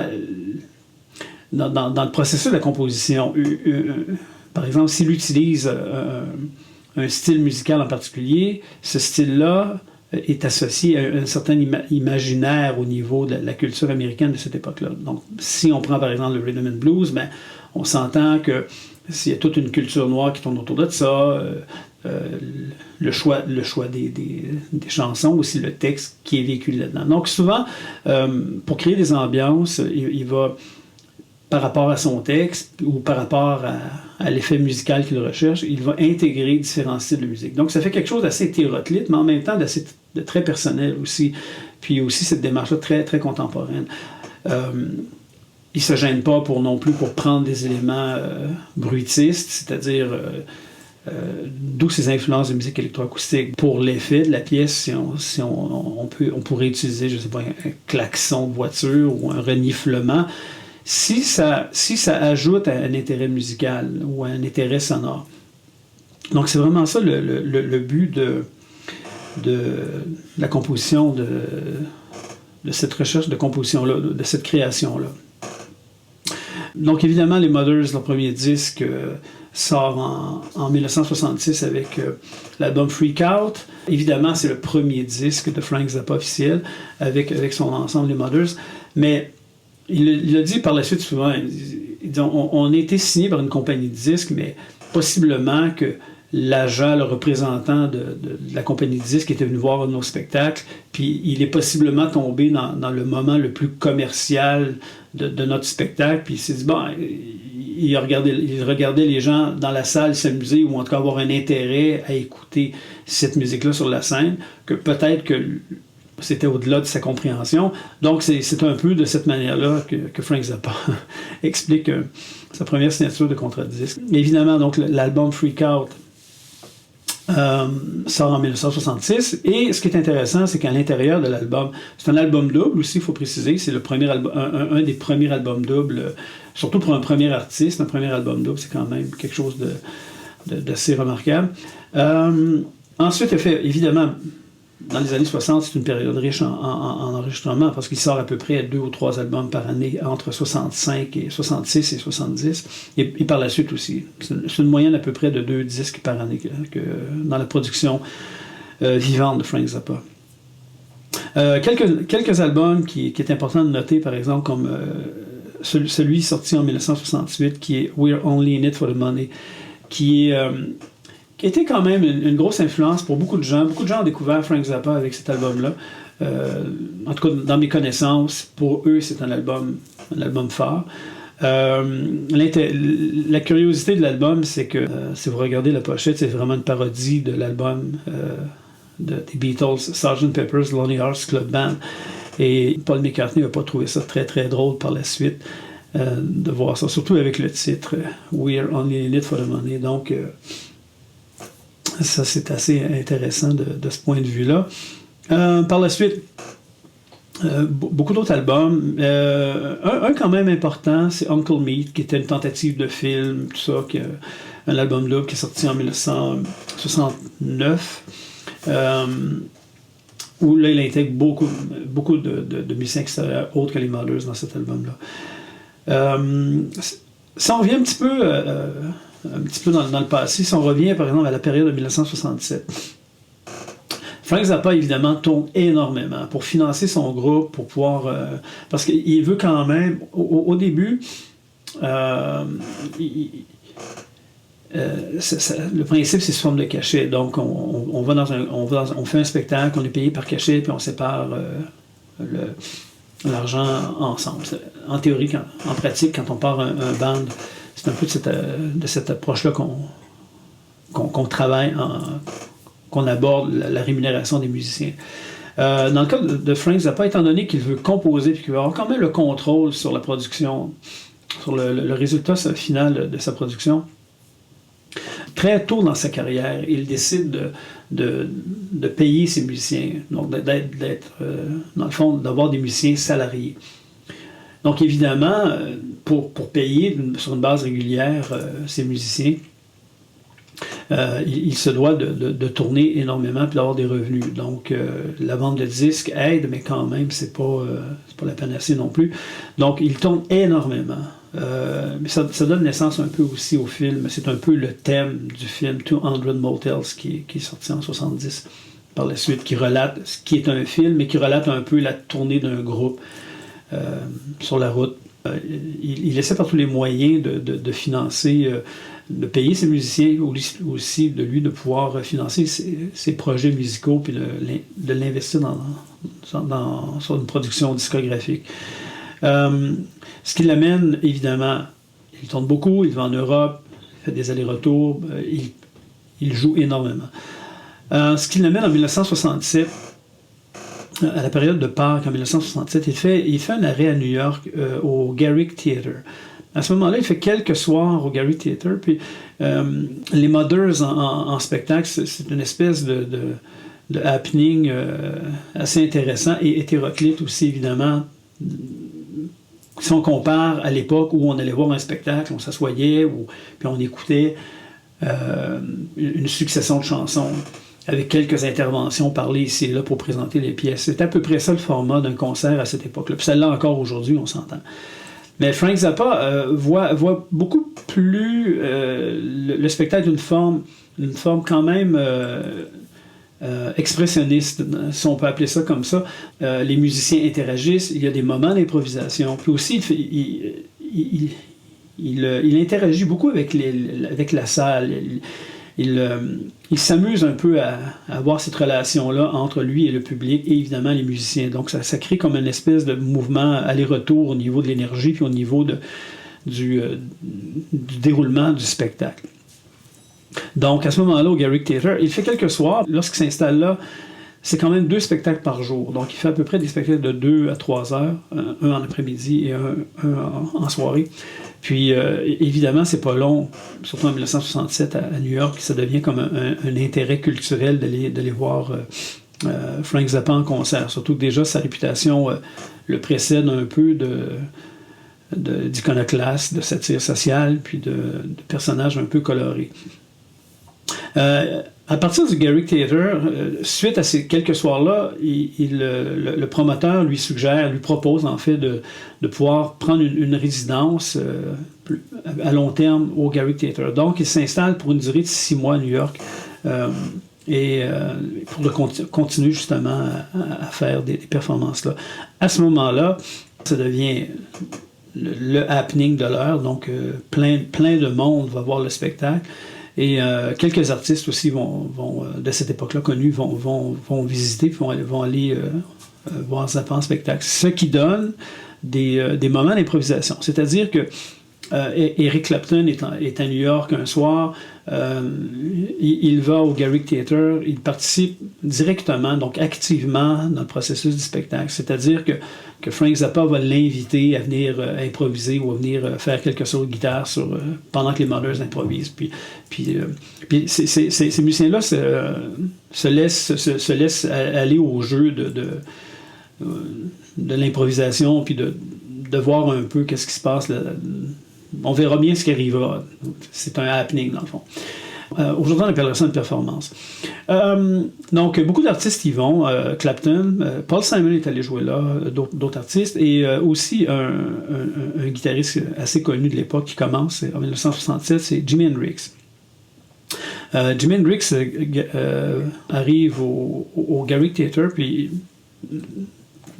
dans le processus de la composition, par exemple, s'il utilise un style musical en particulier, ce style-là est associé à un certain imaginaire au niveau de la culture américaine de cette époque-là. Donc, si on prend par exemple le rhythm and blues, on s'entend que s'il y a toute une culture noire qui tourne autour de ça, le choix des chansons, aussi le texte qui est véhiculé là-dedans. Donc souvent, pour créer des ambiances, il va, par rapport à son texte ou par rapport à l'effet musical qu'il recherche, il va intégrer différents styles de musique. Donc ça fait quelque chose d'assez hétéroclite, mais en même temps de très personnel aussi. Puis aussi cette démarche-là très, très contemporaine. Il ne se gêne pas non plus pour prendre des éléments bruitistes, c'est-à-dire d'où ces influences de musique électroacoustique. Pour l'effet de la pièce, si on pourrait utiliser, je ne sais pas, un klaxon de voiture ou un reniflement, si ça ajoute à un intérêt musical ou à un intérêt sonore. Donc c'est vraiment ça le but de la composition, de cette recherche de composition-là, de cette création-là. Donc évidemment, les Mothers, leur premier disque sort en 1966 avec l'album Freak Out. Évidemment, c'est le premier disque de Frank Zappa officiel avec son ensemble, les Mothers. Mais il a dit par la suite souvent, il dit, on a été signé par une compagnie de disques, mais possiblement que l'agent, le représentant de la compagnie de disques qui était venu voir nos spectacles, puis il est possiblement tombé dans le moment le plus commercial de notre spectacle, puis il s'est dit, bon, il regardait les gens dans la salle s'amuser, ou en tout cas avoir un intérêt à écouter cette musique-là sur la scène, que peut-être que c'était au-delà de sa compréhension. Donc c'est un peu de cette manière-là que Frank Zappa explique sa première signature de contrat de disque. Évidemment, donc l'album Freak Out sort en 1966, et ce qui est intéressant, c'est qu'à l'intérieur de l'album, c'est un album double aussi, il faut préciser, c'est le premier un des premiers albums doubles, surtout pour un premier artiste, un premier album double, c'est quand même quelque chose d'assez remarquable. Ensuite, il fait, évidemment, dans les années 60, c'est une période riche en enregistrement, parce qu'il sort à peu près 2 ou 3 albums par année, entre 66 et 70, et par la suite aussi. C'est une moyenne à peu près de 2 disques par année dans la production vivante de Frank Zappa. Quelques albums qui est important de noter, par exemple, comme celui sorti en 1968, qui est We're Only in It for the Money, qui était quand même une grosse influence pour beaucoup de gens. Beaucoup de gens ont découvert Frank Zappa avec cet album-là. En tout cas, dans mes connaissances, pour eux, c'est un album phare. La curiosité de l'album, c'est que, si vous regardez la pochette, c'est vraiment une parodie de l'album des Beatles, Sgt. Pepper's Lonely Hearts Club Band. Et Paul McCartney n'a pas trouvé ça très, très drôle par la suite de voir ça, surtout avec le titre We're Only in It for the Money. Donc, ça, c'est assez intéressant de ce point de vue-là. Par la suite, beaucoup d'autres albums. Un quand même important, c'est Uncle Meat, qui était une tentative de film, tout ça, un album double qui est sorti en 1969, où là, il intègre beaucoup de musiciens extérieurs autres que les Mothers dans cet album-là. Si on revient un petit peu dans le passé, si on revient par exemple à la période de 1967, Frank Zappa évidemment tourne énormément pour financer son groupe, pour pouvoir parce qu'il veut quand même au début le principe c'est sous forme de cachet, donc on fait un spectacle, on est payé par cachet, puis on sépare l'argent ensemble. En théorie, en pratique, quand on part un band, c'est un peu de cette approche-là qu'on travaille, qu'on aborde la rémunération des musiciens. Dans le cas de Frank Zappa, étant donné qu'il veut composer et qu'il veut avoir quand même le contrôle sur la production, sur le résultat final de sa production, très tôt dans sa carrière, il décide de payer ses musiciens, donc d'être dans le fond, d'avoir des musiciens salariés. Donc évidemment, pour payer sur une base régulière ces musiciens, il se doit de tourner énormément et d'avoir des revenus. Donc la vente de disques aide, mais quand même, c'est pas la panacée non plus. Donc il tourne énormément. Mais ça donne naissance un peu aussi au film. C'est un peu le thème du film 200 Motels qui est sorti en 70 par la suite, qui relate ce qui est un film, mais qui relate un peu la tournée d'un groupe sur la route. Il essaie par tous les moyens de financer, de payer ses musiciens, aussi de pouvoir financer ses projets musicaux, puis de l'investir sur une production discographique. Ce qui l'amène, évidemment, il tourne beaucoup, il va en Europe, il fait des allers-retours, il joue énormément. Ce qui l'amène en 1967, à la période de Pâques, en 1967, il fait un arrêt à New York au Garrick Theatre. À ce moment-là, il fait quelques soirs au Garrick Theatre, puis les Mothers en spectacle, c'est une espèce de happening assez intéressant et hétéroclite aussi, évidemment. Si on compare à l'époque où on allait voir un spectacle, on s'assoyait, puis on écoutait une succession de chansons avec quelques interventions parlées ici et là pour présenter les pièces. C'est à peu près ça le format d'un concert à cette époque-là. Puis celle-là encore aujourd'hui, on s'entend. Mais Frank Zappa voit beaucoup plus le spectacle d'une forme quand même expressionniste, si on peut appeler ça comme ça. Les musiciens interagissent, il y a des moments d'improvisation. Puis aussi, il interagit beaucoup avec la salle. il s'amuse un peu à avoir cette relation-là entre lui et le public et évidemment les musiciens. Donc ça crée comme une espèce de mouvement aller-retour au niveau de l'énergie puis au niveau du déroulement du spectacle. Donc à ce moment-là, au Garrick Theatre, il fait quelques soirs. Lorsqu'il s'installe là, c'est quand même 2 spectacles par jour. Donc, il fait à peu près des spectacles de 2 à 3 heures, un en après-midi et un en soirée. Puis, évidemment, c'est pas long, surtout en 1967 à New York, ça devient comme un intérêt culturel d'aller voir Frank Zappa en concert. Surtout que déjà, sa réputation le précède un peu d'iconoclaste, de satire sociale, puis de personnages un peu colorés. À partir du Garrick Theatre, suite à ces quelques soirs-là, le promoteur lui propose en fait de pouvoir prendre une résidence à long terme au Garrick Theatre. Donc, il s'installe pour une durée de 6 mois à New York pour continuer justement à faire des performances-là. À ce moment-là, ça devient le happening de l'heure, donc plein de monde va voir le spectacle. Et quelques artistes aussi de cette époque-là connus vont visiter, vont aller voir Zappa en spectacle. Ce qui donne des moments d'improvisation. C'est-à-dire que Eric Clapton est à New York un soir, il va au Garrick Theatre, il participe directement, donc activement dans le processus du spectacle. C'est-à-dire que Frank Zappa va l'inviter à venir improviser ou à venir faire quelque chose de guitare pendant que les Mothers improvisent. Puis ces musiciens-là se laissent aller au jeu de l'improvisation, puis de voir un peu qu'est-ce qui se passe là. On verra bien ce qui arrivera. C'est un happening, dans le fond. Aujourd'hui, on appellerait ça une performance. Donc, beaucoup d'artistes y vont. Clapton, Paul Simon est allé jouer là, d'autres artistes, et aussi un guitariste assez connu de l'époque qui commence en 1967, c'est Jimi Hendrix. Jimi Hendrix arrive au Garrick Theatre, puis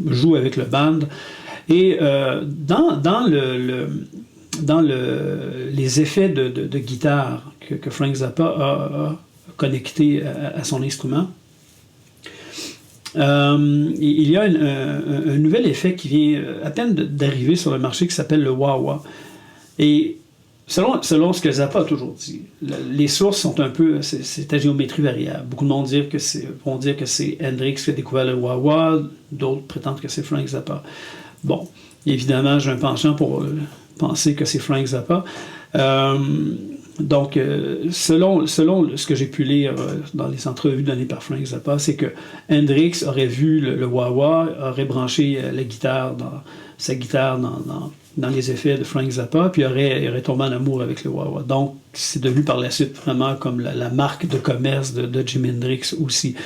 joue avec le band. Et dans les effets de guitare que Frank Zappa a connecté à son instrument, il y a un nouvel effet qui vient à peine d'arriver sur le marché qui s'appelle le wah-wah. Et selon ce que Zappa a toujours dit, les sources sont un peu... c'est à géométrie variable. Beaucoup de monde vont dire que c'est Hendrix qui a découvert le wah-wah, d'autres prétendent que c'est Frank Zappa. Bon, évidemment, j'ai un penchant pour penser que c'est Frank Zappa. Donc, selon ce que j'ai pu lire dans les entrevues données par Frank Zappa, c'est que Hendrix aurait vu le wah-wah, aurait branché sa guitare dans les effets de Frank Zappa, puis aurait tombé en amour avec le wah-wah. Donc, c'est devenu par la suite vraiment comme la marque de commerce de Jimi Hendrix aussi.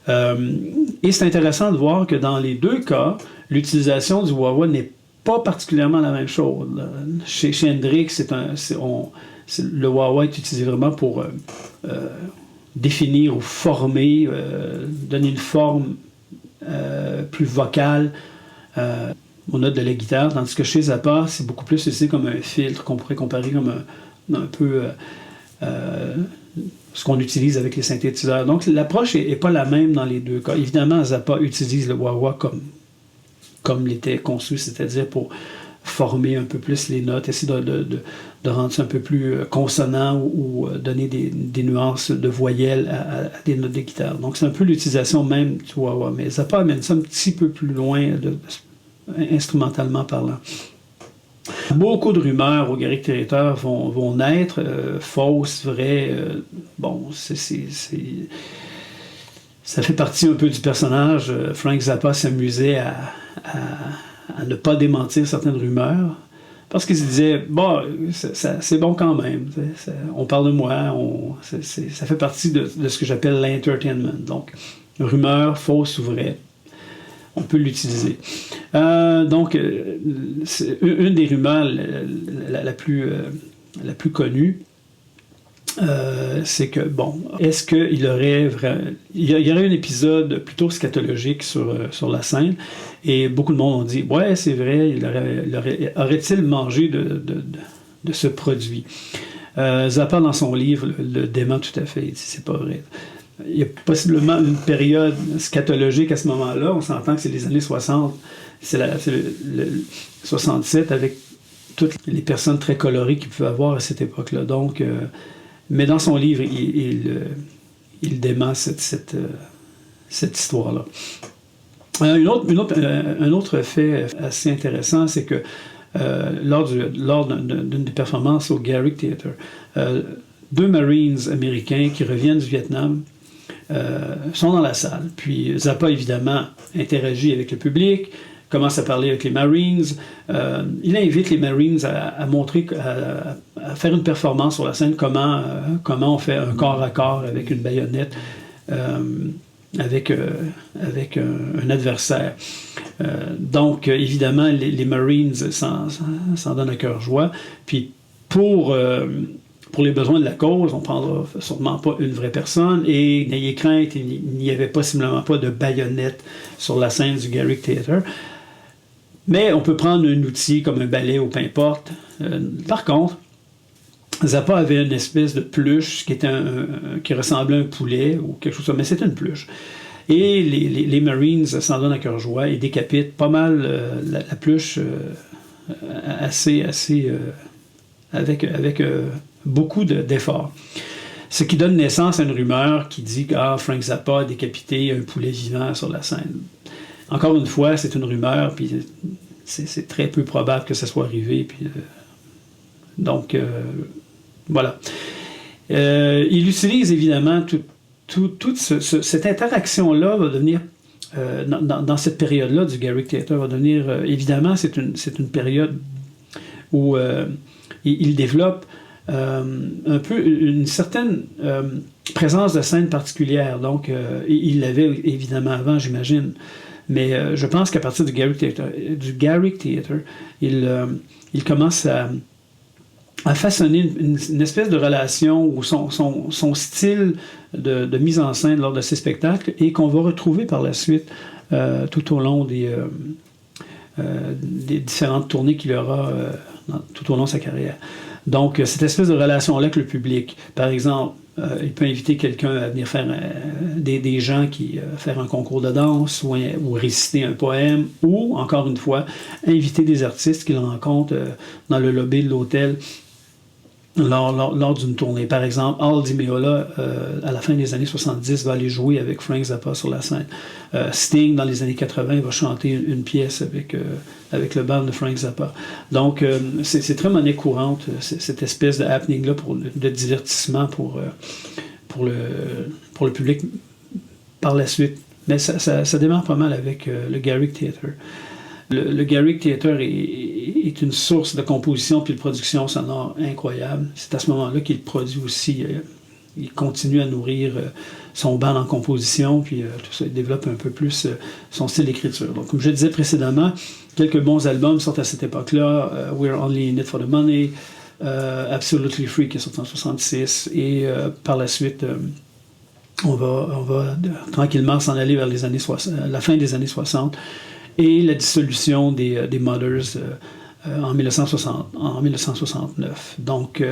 Et c'est intéressant de voir que dans les deux cas, l'utilisation du wah-wah n'est pas particulièrement la même chose. Chez Hendrix, le wah-wah est utilisé vraiment pour définir ou former, donner une forme plus vocale aux notes de la guitare, tandis que chez Zappa, c'est beaucoup plus utilisé comme un filtre qu'on pourrait comparer comme un peu ce qu'on utilise avec les synthétiseurs. Donc l'approche n'est pas la même dans les deux cas. Évidemment, Zappa utilise le wah-wah comme l'était conçu, c'est-à-dire pour former un peu plus les notes, essayer de rendre ça un peu plus consonant ou donner des nuances de voyelles à des notes de guitare. Donc c'est un peu l'utilisation même du wah-wah, mais Zappa amène ça un petit peu plus loin instrumentalement parlant. Beaucoup de rumeurs au Garrick Theatre vont naître, fausses, vraies. Bon, ça fait partie un peu du personnage. Frank Zappa s'amusait à ne pas démentir certaines rumeurs parce qu'il se disait bon, c'est bon quand même, on parle de moi, ça fait partie de ce que j'appelle l'entertainment. Donc rumeurs fausses ou vraies, on peut l'utiliser. Donc une des rumeurs la plus connue, c'est que, bon, est-ce qu'il y aurait un épisode plutôt scatologique sur la scène, et beaucoup de monde ont dit, ouais, c'est vrai, aurait-il mangé de ce produit? Zappa, dans son livre, le dément tout à fait. Il dit, c'est pas vrai. Il y a possiblement une période scatologique à ce moment-là. On s'entend que c'est les années 60. C'est le 67 avec toutes les personnes très colorées qu'il pouvait avoir à cette époque-là. Donc, mais dans son livre, il dément cette histoire-là. Un autre fait assez intéressant, c'est que lors d'une des performances au Garrick Theatre, 2 Marines américains qui reviennent du Vietnam sont dans la salle. Puis Zappa, évidemment, interagit avec le public, commence à parler avec les Marines. Il invite les Marines à montrer, à faire une performance sur la scène, comment on fait un corps à corps avec une baïonnette, avec un adversaire. Donc, évidemment, les Marines s'en donnent à cœur joie. Puis, pour les besoins de la cause, on ne prendra sûrement pas une vraie personne, et n'ayez crainte, il n'y avait possiblement pas de baïonnette sur la scène du Garrick Theatre. Mais on peut prendre un outil comme un balai ou peu importe. Par contre, Zappa avait une espèce de pluche qui ressemblait à un poulet ou quelque chose comme ça, mais c'était une pluche. Et les Marines s'en donnent à cœur joie et décapitent pas mal la pluche avec beaucoup d'efforts. Ce qui donne naissance à une rumeur qui dit que Frank Zappa a décapité un poulet vivant sur la scène. Encore une fois, c'est une rumeur, puis c'est très peu probable que ça soit arrivé. Puis, donc, voilà. Il utilise évidemment toute cette interaction-là va devenir, dans cette période-là du Garrick Theatre, va devenir, évidemment, c'est une période où il développe un peu une certaine présence de scène particulière. Donc, il l'avait évidemment avant, j'imagine. Mais je pense qu'à partir du Garrick Theatre, il commence à façonner une espèce de relation où son style de mise en scène lors de ses spectacles, et qu'on va retrouver par la suite tout au long des différentes tournées qu'il aura tout au long de sa carrière. Donc, cette espèce de relation-là avec le public. Par exemple, il peut inviter quelqu'un à venir faire des gens qui faire un concours de danse ou réciter un poème, ou, encore une fois, inviter des artistes qu'il rencontre dans le lobby de l'hôtel lors d'une tournée. Par exemple, Al Di Meola, à la fin des années 70, va aller jouer avec Frank Zappa sur la scène. Sting, dans les années 80, va chanter une pièce avec le band de Frank Zappa. Donc, c'est très monnaie courante, cette espèce de happening-là de divertissement pour le public par la suite. Mais ça démarre pas mal avec le Garrick Theatre. Le Garrick Theatre est une source de composition puis de production sonore incroyable. C'est à ce moment-là qu'il produit aussi, il continue à nourrir son band en composition, puis tout ça, il développe un peu plus son style d'écriture. Donc, comme je disais précédemment, quelques bons albums sortent à cette époque-là. We're Only in It for the Money, Absolutely Free qui est sorti en 1966, et par la suite, on va tranquillement s'en aller vers les années 60, la fin des années 60, et la dissolution des Mothers en 1969. Donc,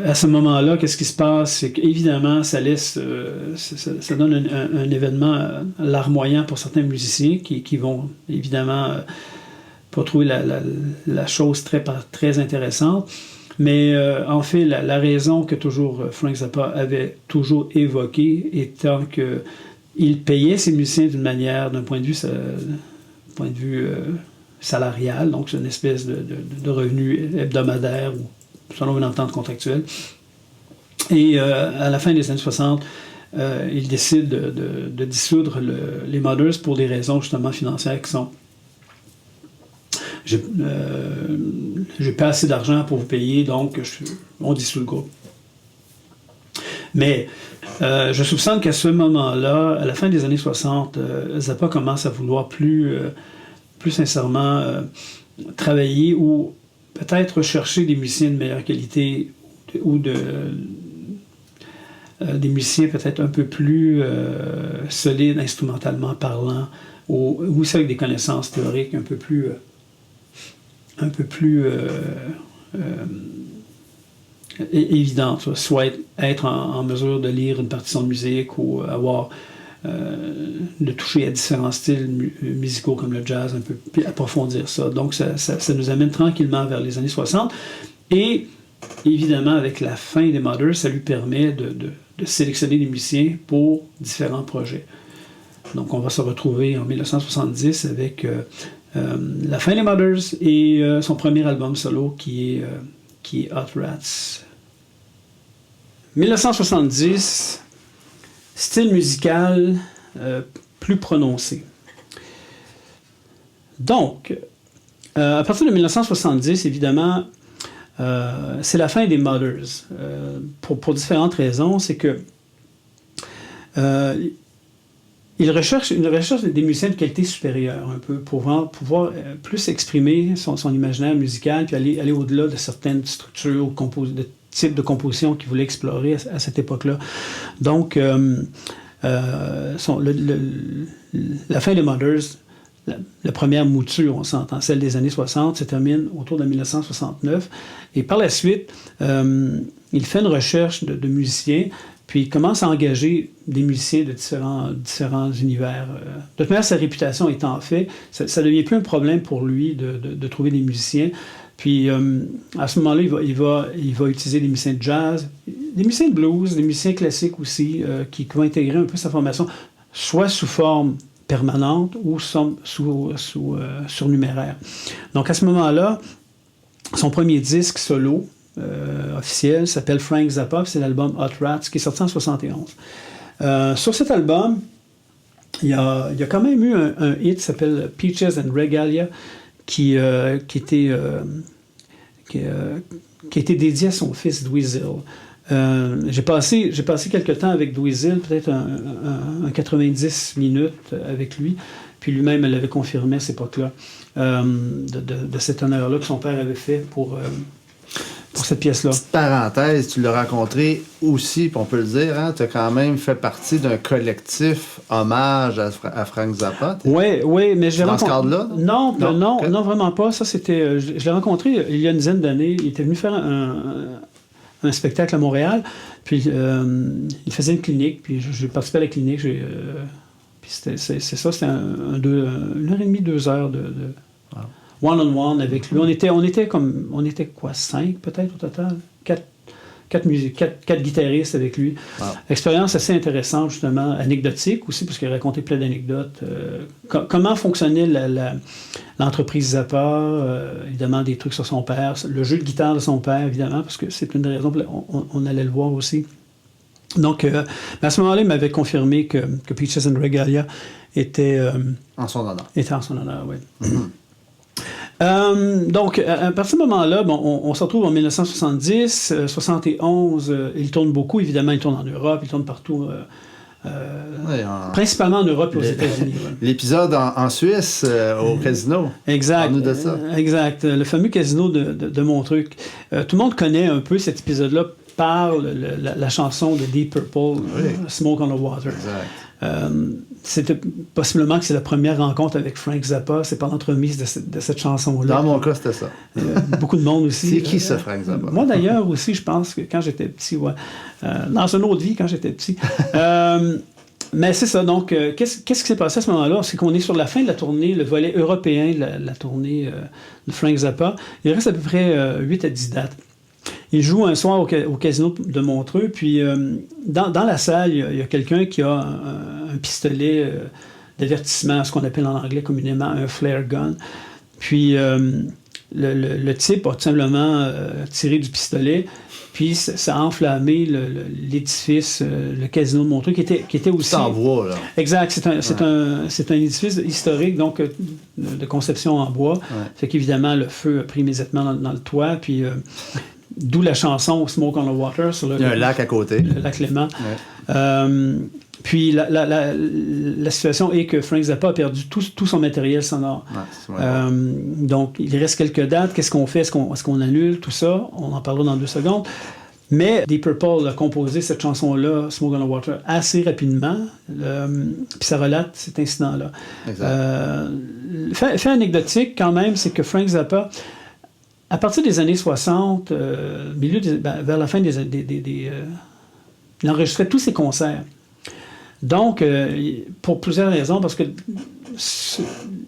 à ce moment-là, qu'est-ce qui se passe? C'est qu'évidemment, ça donne un événement larmoyant pour certains musiciens qui vont évidemment pas trouver la chose très intéressante. Mais en fait, la raison que toujours Frank Zappa avait toujours évoquée étant que il payait ses musiciens d'un point de vue salarial, donc c'est une espèce de revenu hebdomadaire ou selon une entente contractuelle. Et à la fin des années 60, il décide de dissoudre les Mothers pour des raisons justement financières qui sont j'ai pas assez d'argent pour vous payer, donc on dissout le groupe. Mais je soupçonne qu'à ce moment-là, à la fin des années 60, Zappa commence à vouloir plus sincèrement travailler ou peut-être rechercher des musiciens de meilleure qualité ou des musiciens peut-être un peu plus solides instrumentalement parlant, ou aussi avec des connaissances théoriques un peu plus évidente, soit être en mesure de lire une partition de musique ou avoir de toucher à différents styles musicaux comme le jazz, un peu, puis approfondir ça. Donc, ça nous amène tranquillement vers les années 60. Et évidemment, avec la fin des Mothers, ça lui permet de sélectionner des musiciens pour différents projets. Donc, on va se retrouver en 1970 avec la fin des Mothers et son premier album solo qui est Hot Rats. 1970, style musical plus prononcé. Donc, à partir de 1970, évidemment, c'est la fin des Mothers. Pour différentes raisons, c'est que il recherche des musiciens de qualité supérieure, un peu, pour pouvoir plus exprimer son imaginaire musical, puis aller au-delà de certaines structures, de types de compositions qu'il voulait explorer à cette époque-là. Donc, la fin des Mothers, la première mouture, on s'entend, celle des années 60, se termine autour de 1969. Et par la suite, il fait une recherche de musiciens, puis il commence à engager des musiciens de différents univers. De toute manière, sa réputation étant faite, ça ne devient plus un problème pour lui de trouver des musiciens. Puis à ce moment-là, il va utiliser des musiciens de jazz, des musiciens de blues, des musiciens classiques aussi, qui vont intégrer un peu sa formation, soit sous forme permanente ou surnuméraire. Donc à ce moment-là, son premier disque solo officiel s'appelle Frank Zappa, c'est l'album Hot Rats qui est sorti en 1971. Sur cet album, il y a quand même eu un hit qui s'appelle Peaches and Regalia qui a été dédié à son fils Dweezil. J'ai passé quelques temps avec Dweezil, peut-être un 90 minutes avec lui, puis lui-même l'avait confirmé à cette époque-là, de cet honneur-là que son père avait fait pour cette pièce-là. Petite parenthèse, tu l'as rencontré aussi, puis on peut le dire, hein, tu as quand même fait partie d'un collectif hommage à Frank Zappa. Oui, mais j'ai rencontré... Dans ce cadre-là? Non, vraiment pas. Ça, c'était... Je l'ai rencontré il y a une dizaine d'années. Il était venu faire un spectacle à Montréal, puis il faisait une clinique, puis j'ai participé à la clinique, puis c'était une heure et demie, 2 heures de one-on-one avec lui. On était quoi, 5 peut-être au total? 4 guitaristes avec lui. Wow. Expérience assez intéressante, justement, anecdotique aussi, parce qu'il a raconté plein d'anecdotes. Comment fonctionnait l'entreprise Zappa, évidemment des trucs sur son père, le jeu de guitare de son père, évidemment, parce que c'est une des raisons pour on allait le voir aussi. Donc, à ce moment-là, il m'avait confirmé que Peaches and Regalia était... en son honneur. Était en son honneur, oui. Mm-hmm. Donc, à partir de ce moment-là, on se retrouve en 1970, 71, il tourne beaucoup, évidemment, il tourne en Europe, il tourne partout, principalement en Europe et aux États-Unis. Ouais. L'épisode en Suisse, au casino. Exact. Parle-nous de ça. Exact. Le fameux casino de Montreux. Tout le monde connaît un peu cet épisode-là par la chanson de Deep Purple, Smoke on the Water. Exact. C'était possiblement que c'est la première rencontre avec Frank Zappa, c'est par l'entremise de cette chanson-là. Dans mon cas, c'était ça. Beaucoup de monde aussi. C'est qui ça, Frank Zappa? Moi d'ailleurs aussi, je pense que quand j'étais petit, dans une autre vie, quand j'étais petit. Mais c'est ça, donc, qu'est-ce qui s'est passé à ce moment-là? C'est qu'on est sur la fin de la tournée, le volet européen de la tournée de Frank Zappa. Il reste à peu près 8 à 10 dates. Il joue un soir au casino de Montreux, puis dans la salle, il y a quelqu'un qui a un pistolet d'avertissement, ce qu'on appelle en anglais communément un flare gun. Puis le type a tout simplement tiré du pistolet, puis ça a enflammé l'édifice, le casino de Montreux, qui était aussi... C'est en bois, là. Exact, c'est un édifice historique, donc de conception en bois. Ouais. Fait qu'évidemment, le feu a pris immédiatement dans le toit, puis... D'où la chanson Smoke on the Water. Il y a un lac à côté. Le lac Léman. Ouais. Puis la situation est que Frank Zappa a perdu tout son matériel sonore. Ouais, donc, il reste quelques dates. Qu'est-ce qu'on fait? Est-ce qu'on annule tout ça? On en parlera dans 2 secondes. Mais Deep Purple a composé cette chanson-là, Smoke on the Water, assez rapidement. Puis ça relate cet incident-là. Fait anecdotique quand même, c'est que Frank Zappa à partir des années 60, vers la fin il enregistrait tous ses concerts. Donc, pour plusieurs raisons, parce que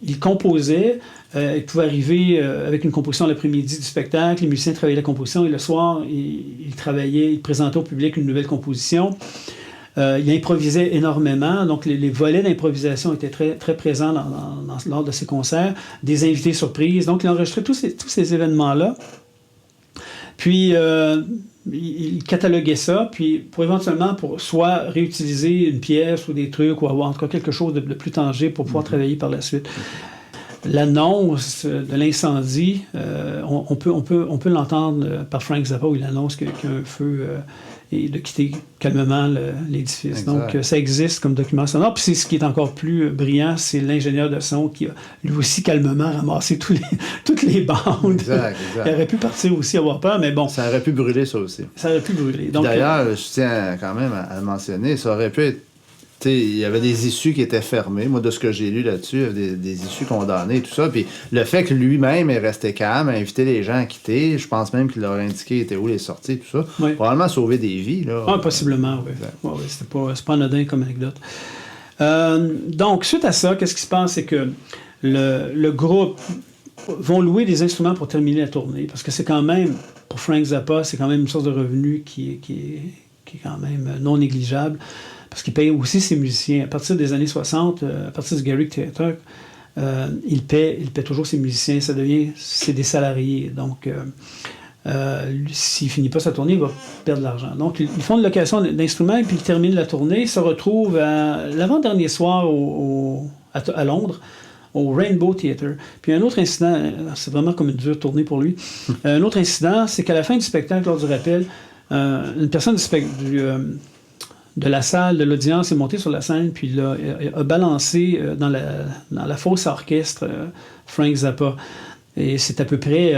il composait, il pouvait arriver avec une composition l'après-midi du spectacle, les musiciens travaillaient la composition, et le soir, il travaillait, il présentait au public une nouvelle composition. Il improvisait énormément, donc les volets d'improvisation étaient très, très présents lors de ses concerts, des invités surprises, donc il enregistrait tous ces événements-là. Puis, il cataloguait ça, puis pour éventuellement soit réutiliser une pièce ou des trucs, ou avoir en tout cas quelque chose de plus tangible pour pouvoir travailler par la suite. L'annonce de l'incendie, on peut l'entendre par Frank Zappa, où il annonce qu'il y a un feu et de quitter calmement l'édifice. Exact. Donc, ça existe comme document sonore. Puis ce qui est encore plus brillant, c'est l'ingénieur de son qui a lui aussi calmement ramassé toutes les bandes. Exact. Il aurait pu partir aussi, avoir peur, mais bon. Ça aurait pu brûler, ça aussi. Ça aurait pu brûler. Donc, d'ailleurs, je tiens quand même à le mentionner, ça aurait pu être... il y avait des issues qui étaient fermées. Moi, de ce que j'ai lu là-dessus, il y avait des issues condamnées et tout ça. Puis le fait que lui-même est resté calme, a invité les gens à quitter, je pense même qu'il leur a indiqué était où les sorties, tout ça. Oui. Probablement sauver des vies. Là. Ah, possiblement, oui. Ouais, c'est pas anodin comme anecdote. Donc, suite à ça, qu'est-ce qui se passe? C'est que le groupe vont louer des instruments pour terminer la tournée. Parce que c'est quand même, pour Frank Zappa, c'est quand même une source de revenus qui est quand même non négligeable. Parce qu'il paye aussi ses musiciens. À partir des années 60, à partir du Garrick Theatre, il paie toujours ses musiciens. C'est des salariés. Donc, s'il ne finit pas sa tournée, il va perdre de l'argent. Donc, ils font une location d'instruments et puis ils terminent la tournée. Ils se retrouvent l'avant-dernier soir à Londres, au Rainbow Theatre. Puis un autre incident, c'est vraiment comme une dure tournée pour lui. Un autre incident, c'est qu'à la fin du spectacle, lors du rappel, une personne de la salle, de l'audience, est monté sur la scène, puis il a balancé dans la fosse orchestre Frank Zappa. Et c'est à peu près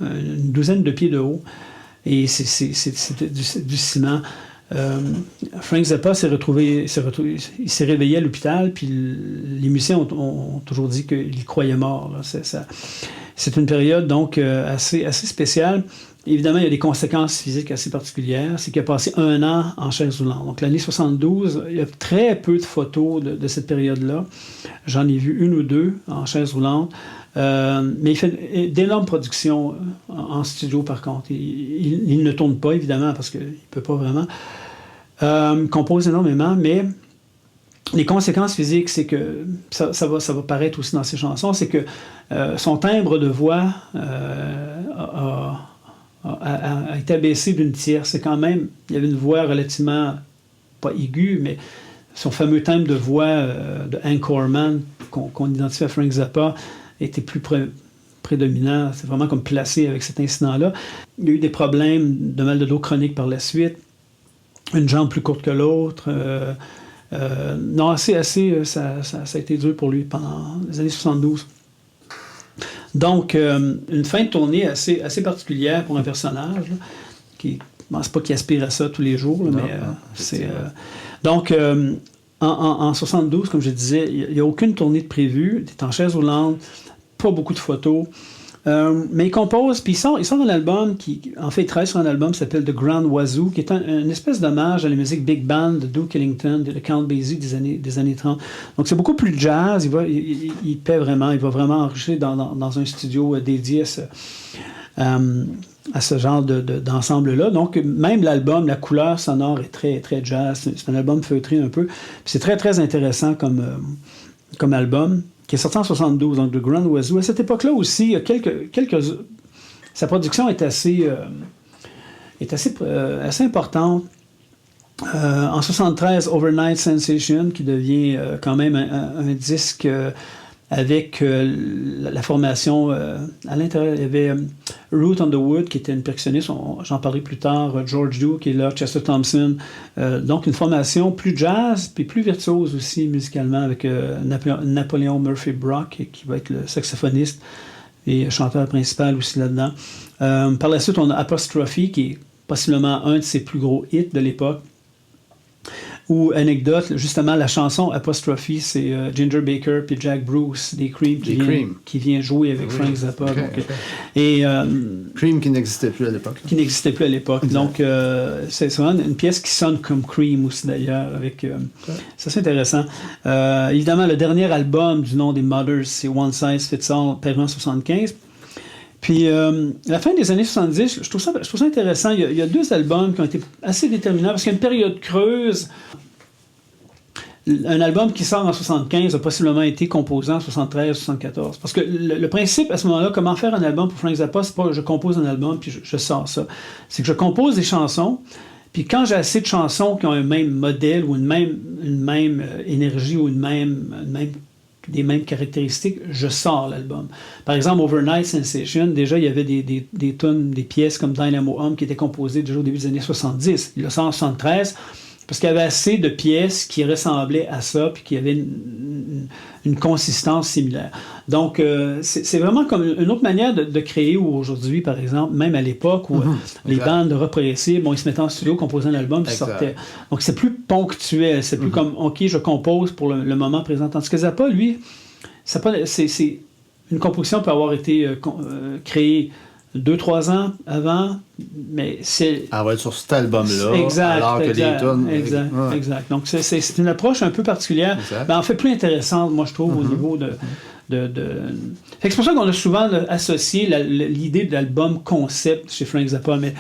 une douzaine de pieds de haut. Et c'était du ciment. Frank Zappa il s'est réveillé à l'hôpital, puis les musiciens ont toujours dit qu'il croyait mort. Là. C'est une période donc assez spéciale. Évidemment, il y a des conséquences physiques assez particulières. C'est qu'il a passé 1 an en chaise roulante. Donc, l'année 72, il y a très peu de photos de cette période-là. J'en ai vu 1 ou 2 en chaise roulante. Mais il fait d'énormes productions en studio, par contre. Il ne tourne pas, évidemment, parce qu'il ne peut pas vraiment. Il compose énormément, mais les conséquences physiques, c'est que ça va paraître aussi dans ses chansons, c'est que son timbre de voix a été abaissé d'une tierce. C'est quand même, il y avait une voix relativement, pas aiguë, mais son fameux timbre de voix de Hank Corman, qu'on identifie à Frank Zappa, était plus prédominant. C'est vraiment comme placé avec cet incident-là. Il y a eu des problèmes de mal de dos chronique par la suite, une jambe plus courte que l'autre. Non, ça a été dur pour lui pendant les années 72. Donc, une fin de tournée assez particulière pour un personnage, là, qui, bon, c'est pas qu'il aspire à ça tous les jours, là, mais c'est... Donc, en 72, comme je disais, il n'y a aucune tournée de prévue, il est en chaise roulante, pas beaucoup de photos, mais il compose, puis il sort un album en fait, il travaille sur un album qui s'appelle The Grand Wazoo, qui est une espèce d'hommage à la musique big band de Duke Ellington, de Count Basie des années 30. Donc c'est beaucoup plus jazz, il paie vraiment, il va vraiment enregistrer dans un studio dédié à ce genre d'ensemble-là. Donc même l'album, la couleur sonore est très, très jazz, c'est un album feutré un peu, puis c'est très, très intéressant comme album, qui est sorti en 72, donc The Grand Wazoo. À cette époque-là aussi, il y a sa production est assez importante. En 73, Overnight Sensation, qui devient quand même un disque avec la formation à l'intérieur. Il y avait Ruth Underwood, qui était une percussionniste, j'en parlerai plus tard, George Duke qui est là, Chester Thompson. Donc une formation plus jazz, puis plus virtuose aussi musicalement, avec Napoleon Murphy Brock, qui va être le saxophoniste et chanteur principal aussi là-dedans. Par la suite, on a Apostrophe, qui est possiblement un de ses plus gros hits de l'époque. Ou anecdote, justement, la chanson Apostrophe, c'est Ginger Baker puis Jack Bruce des Cream qui vient jouer avec Frank Zappa. Okay, donc, okay. Et, Cream qui n'existait plus à l'époque. Qui n'existait plus à l'époque. Exact. Donc, c'est vraiment une pièce qui sonne comme Cream aussi, d'ailleurs. Avec, ça, c'est intéressant. Évidemment, le dernier album du nom des Mothers, c'est One Size Fits All, paru en 75. Puis, à la fin des années 70, je trouve ça intéressant. Il y a deux albums qui ont été assez déterminants parce qu'il y a une période creuse. Un album qui sort en 75 a possiblement été composé en 73, 74. Parce que le principe, à ce moment-là, comment faire un album pour Frank Zappa, c'est pas je compose un album puis je sors ça. C'est que je compose des chansons, puis quand j'ai assez de chansons qui ont un même modèle ou une même énergie ou des mêmes caractéristiques, je sors l'album. Par exemple, Overnight Sensation, déjà, il y avait des tonnes, des pièces comme Dynamo Home qui étaient composées déjà au début des années 70. Il le sort en 73 parce qu'il y avait assez de pièces qui ressemblaient à ça puis qui avaient une consistance similaire. Donc, c'est vraiment comme une autre manière de créer où aujourd'hui, par exemple, même à l'époque où les bandes de rock progressif, ils se mettaient en studio, composaient un album puis sortaient. Donc, c'est plus ponctuel. C'est plus comme, OK, je compose pour le moment présent. Tandis que Zappa, lui, c'est une composition peut avoir été créée 2-3 ans avant, mais c'est... Elle va être sur cet album-là, exact, alors que les tunes... Exact. Donc, c'est une approche un peu particulière, mais en fait plus intéressante, moi, je trouve, au niveau de... C'est pour ça qu'on a souvent associé l'idée de l'album concept chez Frank Zappa, mais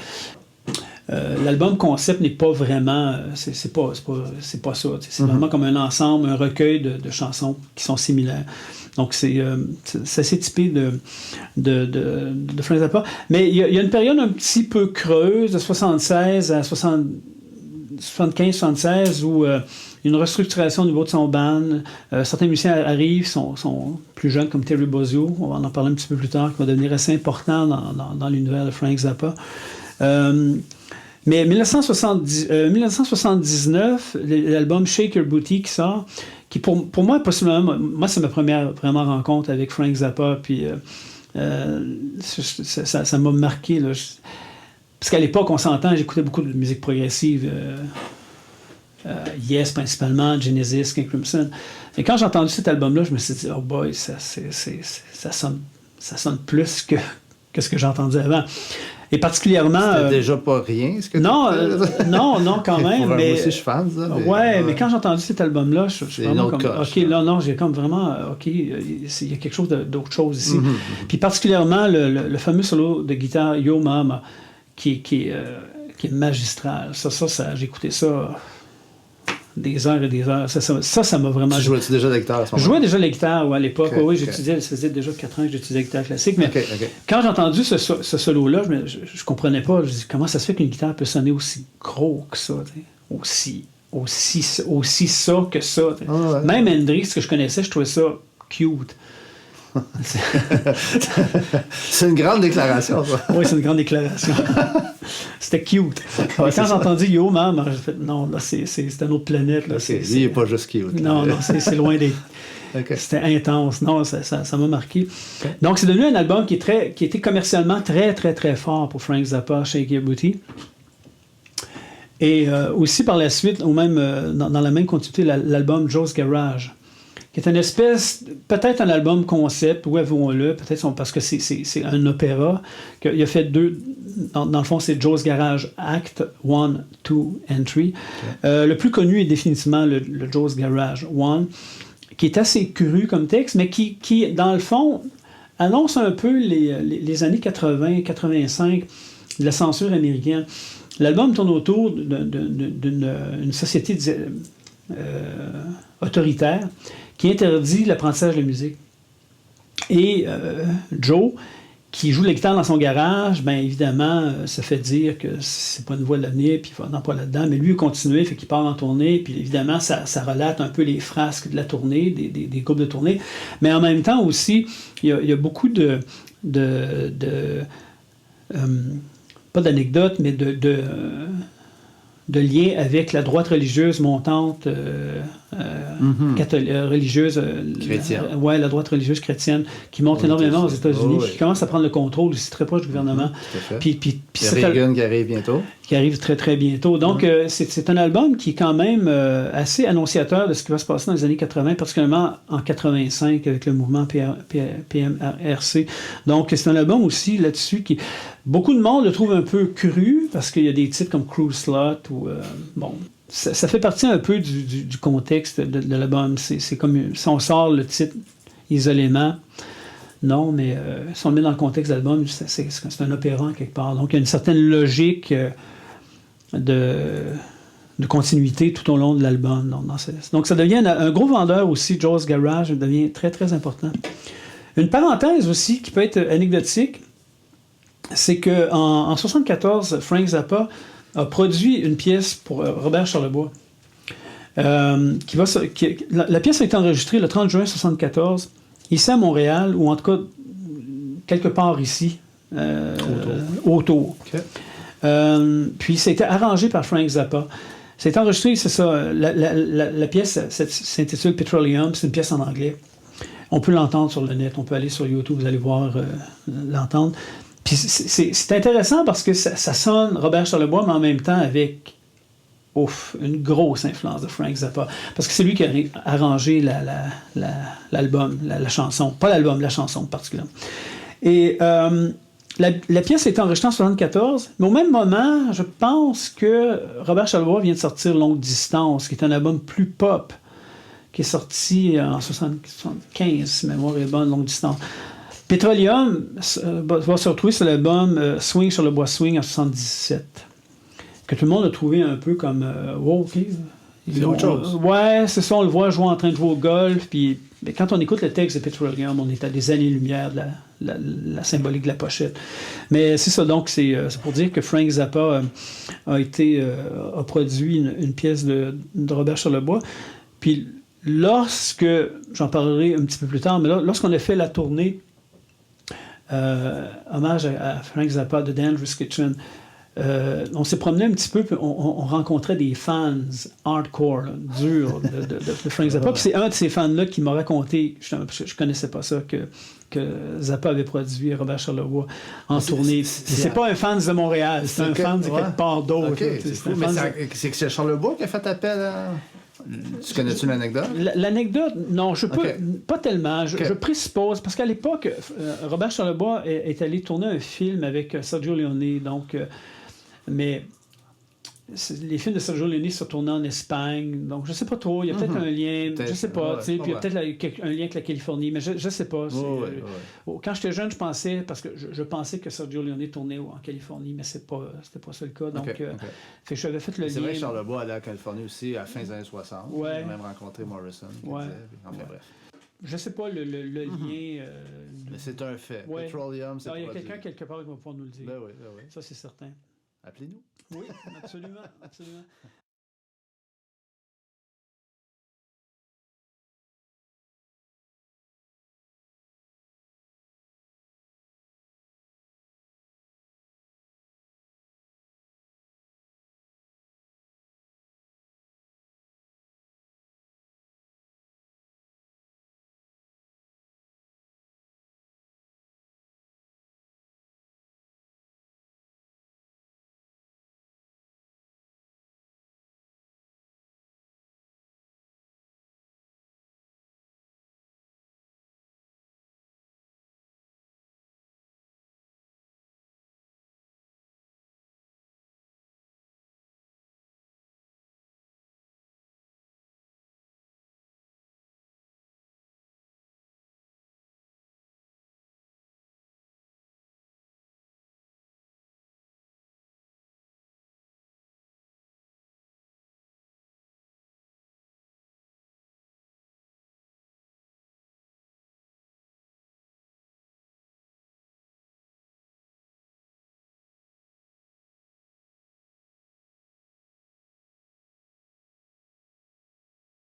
l'album concept n'est pas vraiment... c'est pas ça. C'est vraiment comme un ensemble, un recueil de chansons qui sont similaires. Donc, c'est assez typé de Frank Zappa. Mais il y a une période un petit peu creuse, de 76 à 75-76, où une restructuration au niveau de son band. Certains musiciens arrivent, sont plus jeunes, comme Terry Bozzio, on va en parler un petit peu plus tard, qui va devenir assez important dans l'univers de Frank Zappa. Mais 1979, l'album Shake Your Booty qui sort, qui pour moi, possiblement, moi, c'est ma première vraiment rencontre avec Frank Zappa, puis ça m'a marqué. Là. Parce qu'à l'époque, on s'entend, j'écoutais beaucoup de musique progressive, Yes principalement, Genesis, King Crimson. Et quand j'ai entendu cet album-là, je me suis dit, oh boy, ça sonne plus que ce que j'ai entendu avant. Et particulièrement... C'était déjà pas rien, ce que non, quand même. Moi mais aussi, je suis fan, ça. Mais quand j'ai entendu cet album-là, je suis vraiment comme... OK, là, non, j'ai comme vraiment... OK, il y a quelque chose d'autre chose ici. Puis particulièrement, le fameux solo de guitare Yo Mama, qui est magistral. Ça, j'ai écouté ça des heures et des heures. Ça m'a vraiment... Tu jouais-tu déjà la guitare à ce moment-là? Je jouais déjà la guitare à l'époque. Oui, j'étudiais, ça faisait déjà 4 ans que j'étudiais la guitare classique. Mais quand j'ai entendu ce solo-là, je comprenais pas. Je me dis, comment ça se fait qu'une guitare peut sonner aussi gros que ça? Aussi ça que ça. Même Hendrix, que je connaissais, je trouvais ça cute. C'est une grande déclaration, ça. Oui, c'est une grande déclaration. C'était cute. Quand j'ai entendu Yo Mama, j'ai fait non, là, c'est une autre planète. Là. Lui, il n'est pas juste cute. Non, c'est loin d'être. C'était intense. Non, ça m'a marqué. Donc, c'est devenu un album qui était commercialement très, très, très fort pour Frank Zappa, Shake Your Booty. Et aussi par la suite, ou même dans la même continuité, l'album Joe's Garage, qui est une espèce, peut-être un album concept, ou avouons-le, peut-être parce que c'est un opéra, qu'il a fait 2, dans le fond, c'est Joe's Garage Act 1, 2 and 3. Le plus connu est définitivement le Joe's Garage 1, qui est assez cru comme texte, mais qui dans le fond, annonce un peu les années 80-85 de la censure américaine. L'album tourne autour d'une société autoritaire qui interdit l'apprentissage de la musique. Et Joe, qui joue la guitare dans son garage, bien évidemment, ça fait dire que c'est pas une voie de l'avenir, puis il va pas là-dedans, mais lui, il continue, fait qu'il part en tournée, puis évidemment, ça relate un peu les frasques de la tournée, des groupes de tournée, mais en même temps aussi, il y a beaucoup pas d'anecdotes, mais de liens avec la droite religieuse montante religieuse. Chrétienne. La droite religieuse chrétienne, qui monte énormément aux États-Unis, qui commence à prendre le contrôle aussi très proche du gouvernement. Puis Reagan qui arrive bientôt. Qui arrive très, très bientôt. Donc, c'est un album qui est quand même assez annonciateur de ce qui va se passer dans les années 80, particulièrement en 85 avec le mouvement PMRC. Donc, c'est un album aussi là-dessus qui... Beaucoup de monde le trouve un peu cru, parce qu'il y a des titres comme Cruise Slot ou... Ça fait partie un peu du contexte de l'album. C'est comme si on sort le titre isolément. Non, mais si on le met dans le contexte de l'album, c'est un opéra quelque part. Donc, il y a une certaine logique de continuité tout au long de l'album. Donc, ça devient un gros vendeur aussi. Joe's Garage devient très, très important. Une parenthèse aussi qui peut être anecdotique, c'est qu'en 1974, Frank Zappa a produit une pièce pour Robert Charlebois. La pièce a été enregistrée le 30 juin 1974, ici à Montréal, ou en tout cas quelque part ici, autour. Okay. Puis ça a été arrangé par Frank Zappa. C'est enregistré, c'est ça. La pièce s'intitule Petroleum, c'est une pièce en anglais. On peut l'entendre sur le net, on peut aller sur YouTube, vous allez voir l'entendre. Puis c'est intéressant parce que ça sonne Robert Charlebois, mais en même temps avec une grosse influence de Frank Zappa. Parce que c'est lui qui a arrangé l'album, la chanson. Pas l'album, la chanson particulièrement. Et la pièce a été enregistrée en 1974, mais au même moment, je pense que Robert Charlebois vient de sortir Longue Distance, qui est un album plus pop, qui est sorti en 1975, si ma mémoire est bonne, Longue Distance. Petroleum va se retrouver sur l'album Swing sur le bois swing en 1977, que tout le monde a trouvé un peu comme OK. C'est autre chose. Ouais, c'est ça, on le voit jouer en train de jouer au golf, puis quand on écoute le texte de Petroleum, on est à des années-lumière de la symbolique de la pochette. Mais c'est ça, donc c'est pour dire que Frank Zappa a produit une pièce de Robert Charlebois. Puis lorsque, j'en parlerai un petit peu plus tard, mais lorsqu'on a fait la tournée hommage à Frank Zappa de Dangerous Kitchen, on s'est promené un petit peu, puis on rencontrait des fans hardcore, là, durs de Frank Zappa. Puis c'est un de ces fans-là qui m'a raconté, je connaissais pas ça, que Zappa avait produit Robert Charlebois en tournée. C'est pas un fan de Montréal, c'est un fan de quelque part d'autre. Okay, c'est que c'est Charlebois qui a fait appel à... Tu connais-tu l'anecdote? L'anecdote, non, pas tellement. Je présuppose, parce qu'à l'époque, Robert Charlebois est allé tourner un film avec Sergio Leone, donc... mais les films de Sergio Leone se tournaient en Espagne, donc je sais pas trop, il y a peut-être un lien, je sais pas, puis il y a peut-être un lien avec la Californie, mais je sais pas. Quand j'étais jeune, je pensais, parce que je pensais que Sergio Leone tournait en Californie, mais c'était pas ça le cas, donc fait que j'avais fait le lien. C'est vrai que Charlebois allait à Californie aussi à la fin des années 60, il a même rencontré Morrison, enfin bref. Je sais pas le lien. Mais c'est un fait. Petroleum, c'est il y a quelqu'un quelque part qui va pouvoir nous le dire. Ben oui. Ça, c'est certain. Appelez-nous. Oui, absolument.